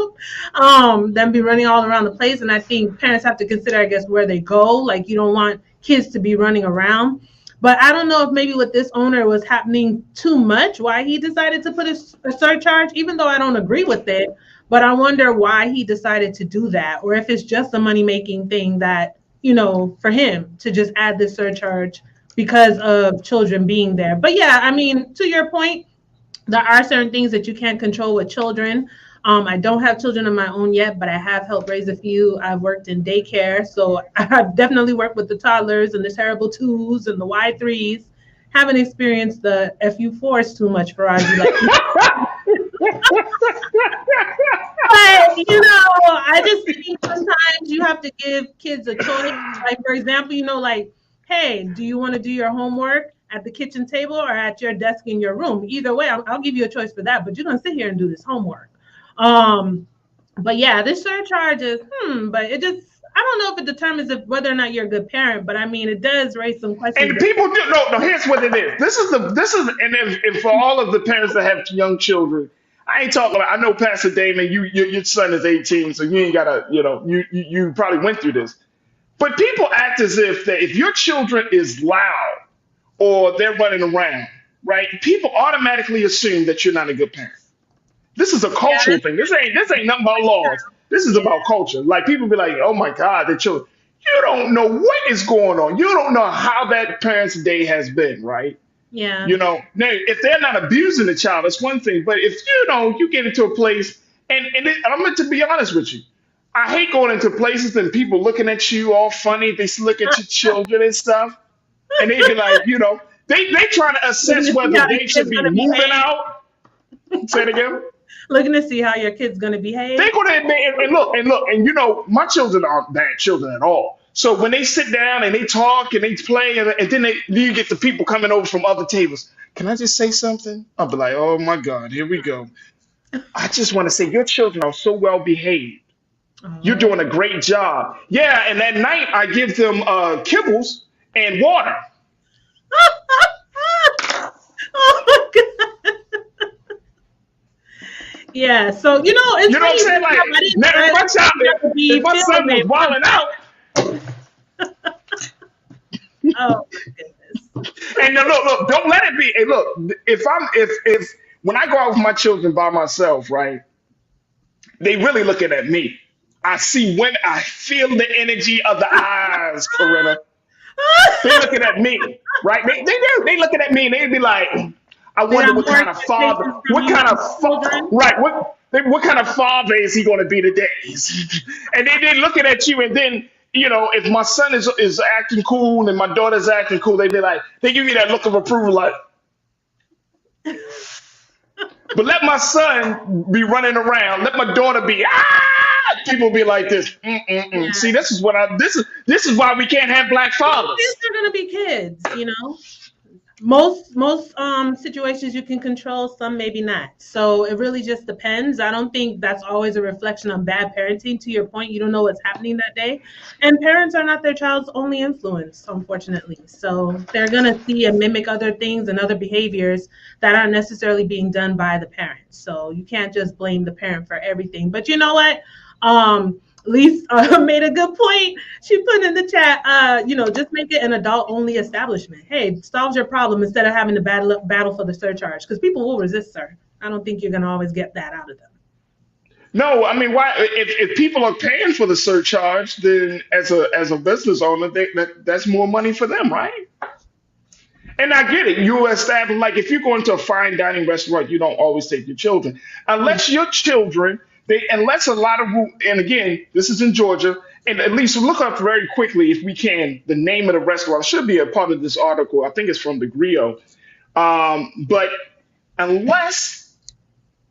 than be running all around the place. And I think parents have to consider, I guess, where they go. Like you don't want kids to be running around. But I don't know if maybe with this owner was happening too much, why he decided to put a surcharge, even though I don't agree with it. But I wonder why he decided to do that, or if it's just a money-making thing that, for him to just add this surcharge because of children being there. But yeah, I mean, to your point, there are certain things that you can't control with children. I don't have children of my own yet, but I have helped raise a few. I've worked in daycare, so I've definitely worked with the toddlers and the terrible twos and the Y3s. Haven't experienced the FU4s too much, Farajii. But, I just think sometimes you have to give kids a choice. Like, for example, like, hey, do you want to do your homework at the kitchen table or at your desk in your room? Either way, I'll give you a choice for that, but you're going to sit here and do this homework. But yeah, this surcharge is, but it just, I don't know if it determines whether or not you're a good parent, but I mean, it does raise some questions. And people do, no, here's what it is. This is, and for all of the parents that have young children, I ain't talking about, I know Pastor Damon, your son is 18, so you ain't gotta, you probably went through this. But people act as if that if your children is loud or they're running around, right? People automatically assume that you're not a good parent. This is a cultural thing. This ain't nothing about laws. This is about culture. Like people be like, oh my God, the children. You don't know what is going on. You don't know how that parent's day has been, right? Yeah. You know, now if they're not abusing the child, that's one thing. But if you get into a place, I'm going to be honest with you. I hate going into places and people looking at you all funny. They look at your children and stuff, and they be like, they trying to assess whether they should be moving out. Say it again. Looking to see how your kid's gonna behave. They're gonna and look, and my children aren't bad children at all. So when they sit down and they talk and they play, and then you get the people coming over from other tables. Can I just say something? I'll be like, oh my God, here we go. I just want to say your children are so well behaved. You're doing a great job. Yeah, and at night I give them kibbles and water. Oh my God. Yeah, so it's you know what I'm saying? Like, if my son was wilding out. Oh my goodness. And look, don't let it be. Hey, look, if when I go out with my children by myself, right? They really looking at me. I feel the energy of the eyes, Corinna. They looking at me, right? They looking at me and they be like, I wonder what kind of father, what kind of father is he going to be today? And they looking at you, and then if my son is acting cool and my daughter's acting cool, they give me that look of approval, like. But let my son be running around. Let my daughter be. People be like this. Yeah. See, this is why we can't have black fathers. Kids are gonna be kids, Most situations you can control, some maybe not. So it really just depends. I don't think that's always a reflection of bad parenting. To your point, you don't know what's happening that day. And parents are not their child's only influence, unfortunately. So they're going to see and mimic other things and other behaviors that aren't necessarily being done by the parent. So you can't just blame the parent for everything. But you know what? Lisa made a good point. She put in the chat, just make it an adult-only establishment. Hey, solves your problem instead of having to battle for the surcharge, because people will resist, sir. I don't think you're going to always get that out of them. No, I mean, why? If people are paying for the surcharge, then as a business owner, that's more money for them, right? And I get it. You establish, like, if you go into a fine dining restaurant, you don't always take your children, unless your children. Unless a lot of and again, this is in Georgia, and at least look up very quickly if we can the name of the restaurant. It should be a part of this article. I think it's from the Griot. But unless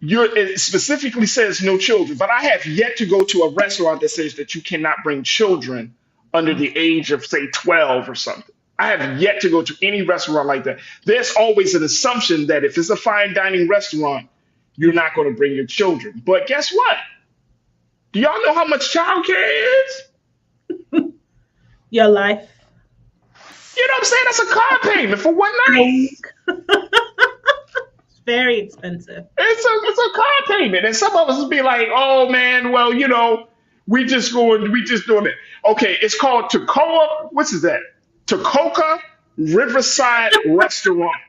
it specifically says no children, but I have yet to go to a restaurant that says that you cannot bring children under the age of, say, 12 or something. I have yet to go to any restaurant like that. There's always an assumption that if it's a fine dining restaurant, you're not going to bring your children. But guess what? Do y'all know how much childcare is? Your life. You know what I'm saying? That's a car payment for one night. It's very expensive. It's a car payment. And some of us will be like, oh man, well, we just doing it. Okay, it's called Toccoa. What's that? Toccoa Riverside Restaurant.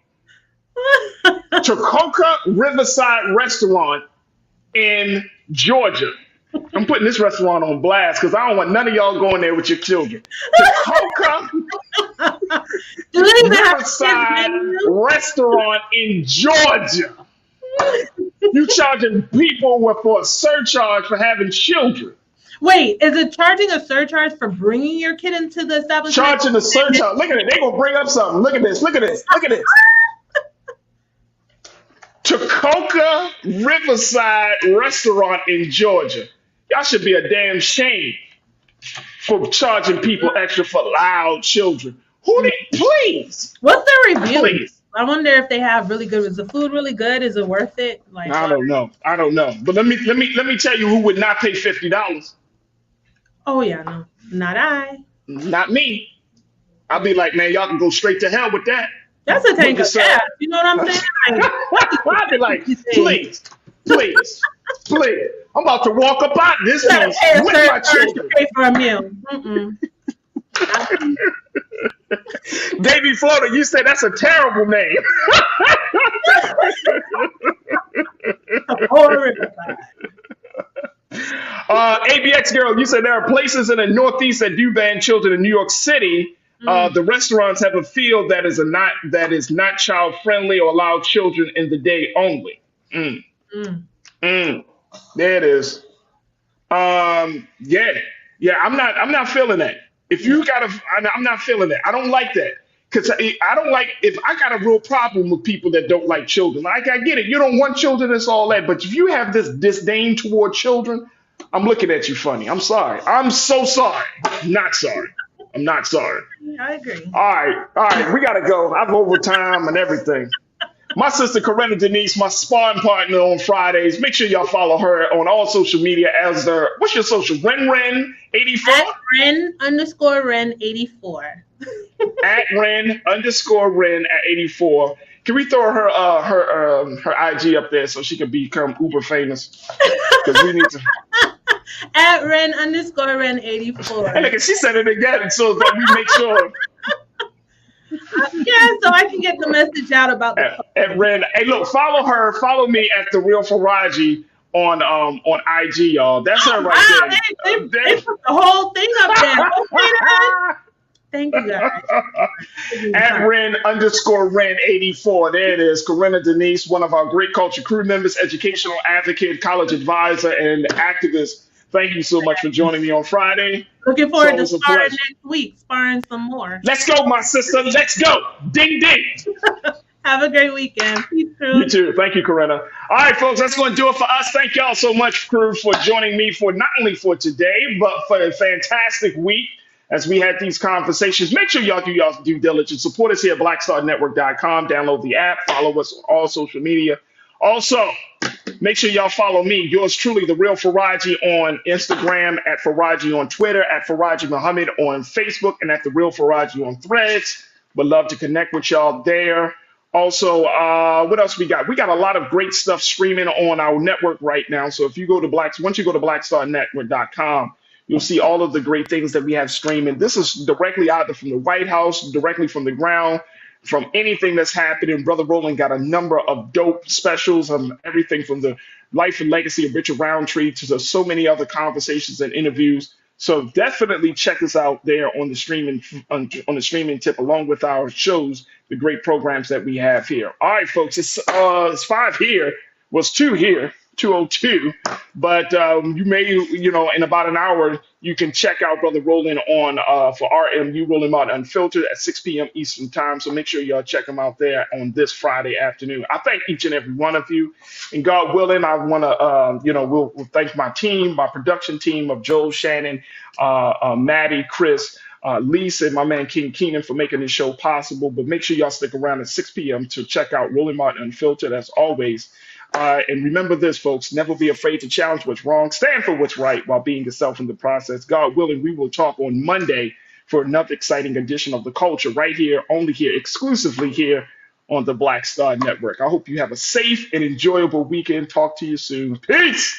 Toccoa Riverside Restaurant in Georgia. I'm putting this restaurant on blast because I don't want none of y'all going there with your children. Toccoa Riverside Restaurant in Georgia. You charging people for a surcharge for having children. Wait, is it charging a surcharge for bringing your kid into the establishment? Charging a surcharge. Look at it. They're going to bring up something. Look at this. Look at this. Look at this. Toccoa Riverside Restaurant in Georgia. Y'all should be a damn shame for charging people extra for loud children. Please. What's their review? Please. I wonder if they have really good. Is the food really good? Is it worth it? Like, I don't know. But let me tell you who would not pay $50. Oh yeah, no, not I. Not me. I'll be like, man, y'all can go straight to hell with that. That's a tank of gas. You know what I'm saying? I'd be like, please. I'm about to walk up out this place with my children. Pay for a meal. Davy Floater, you said that's a terrible name. ABX girl, you said there are places in the Northeast that do ban children. In New York City, the restaurants have a field that is not child friendly or allow children in the day only. There it is. Yeah. I'm not feeling that. If you got I'm not feeling that. I don't like that. Because I don't like, if I got a real problem with people that don't like children. Like, I get it. You don't want children, it's all that. But if you have this disdain toward children, I'm looking at you funny. I'm sorry. I'm so sorry. Not sorry. I'm not sorry. I agree. All right. We got to go. I've overtime and everything. My sister, Corinna Denise, my sparring partner on Fridays. Make sure y'all follow her on all social media as what's your social? Ren84? At Ren_Ren84. At Ren_Ren at 84. Can we throw her IG up there so she can become uber famous? Because we need to. At Ren_Ren84. And look, she said it again, so that we make sure. Yeah, so I can get the message out about the at Ren. Hey, look, follow her. Follow me at The Real Farajii on IG, y'all. That's her right there. They put the whole thing up there. Thank you, guys. At Ren_Ren84. There it is. Corinna Denise, one of our great culture crew members, educational advocate, college advisor, and activist. Thank you so much for joining me on Friday. Looking forward to sparring next week, sparring some more. Let's go, my sister. Let's go. Ding, ding. Have a great weekend. Peace, crew. You too. Thank you, Corinna. All right, folks, that's going to do it for us. Thank y'all so much, crew, for joining me for not only for today, but for a fantastic week as we had these conversations. Make sure y'all do y'all's due diligence. Support us here at blackstarnetwork.com. Download the app. Follow us on all social media. Also, make sure y'all follow me, yours truly, The Real Farajii, on Instagram, at Farajii on Twitter, at Farajii Muhammad on Facebook, and at The Real Farajii on Threads. Would love to connect with y'all there. Also, what else we got? We got a lot of great stuff streaming on our network right now. So if you go to once you go to blackstarnetwork.com, you'll see all of the great things that we have streaming. This is directly either from the White House, directly from the ground, from anything that's happening. Brother Roland got a number of dope specials, everything from the life and legacy of Richard Roundtree to so many other conversations and interviews. So definitely check us out there on the streaming tip, along with our shows, the great programs that we have here. All right, folks, it's 5 here, was 2 here. 202, but you may, in about an hour, you can check out Brother Roland on for RMU Rolling Out Unfiltered at 6 p.m. Eastern Time. So make sure y'all check him out there on this Friday afternoon. I thank each and every one of you, and God willing, I want to, we'll thank my team, my production team of Joel, Shannon, Maddie, Chris, Lisa, and my man King Keenan for making this show possible. But make sure y'all stick around at 6 p.m. to check out Rolling Out Unfiltered as always. And remember this, folks, never be afraid to challenge what's wrong. Stand for what's right while being yourself in the process. God willing, we will talk on Monday for another exciting edition of The Culture right here, only here, exclusively here on the Black Star Network. I hope you have a safe and enjoyable weekend. Talk to you soon. Peace.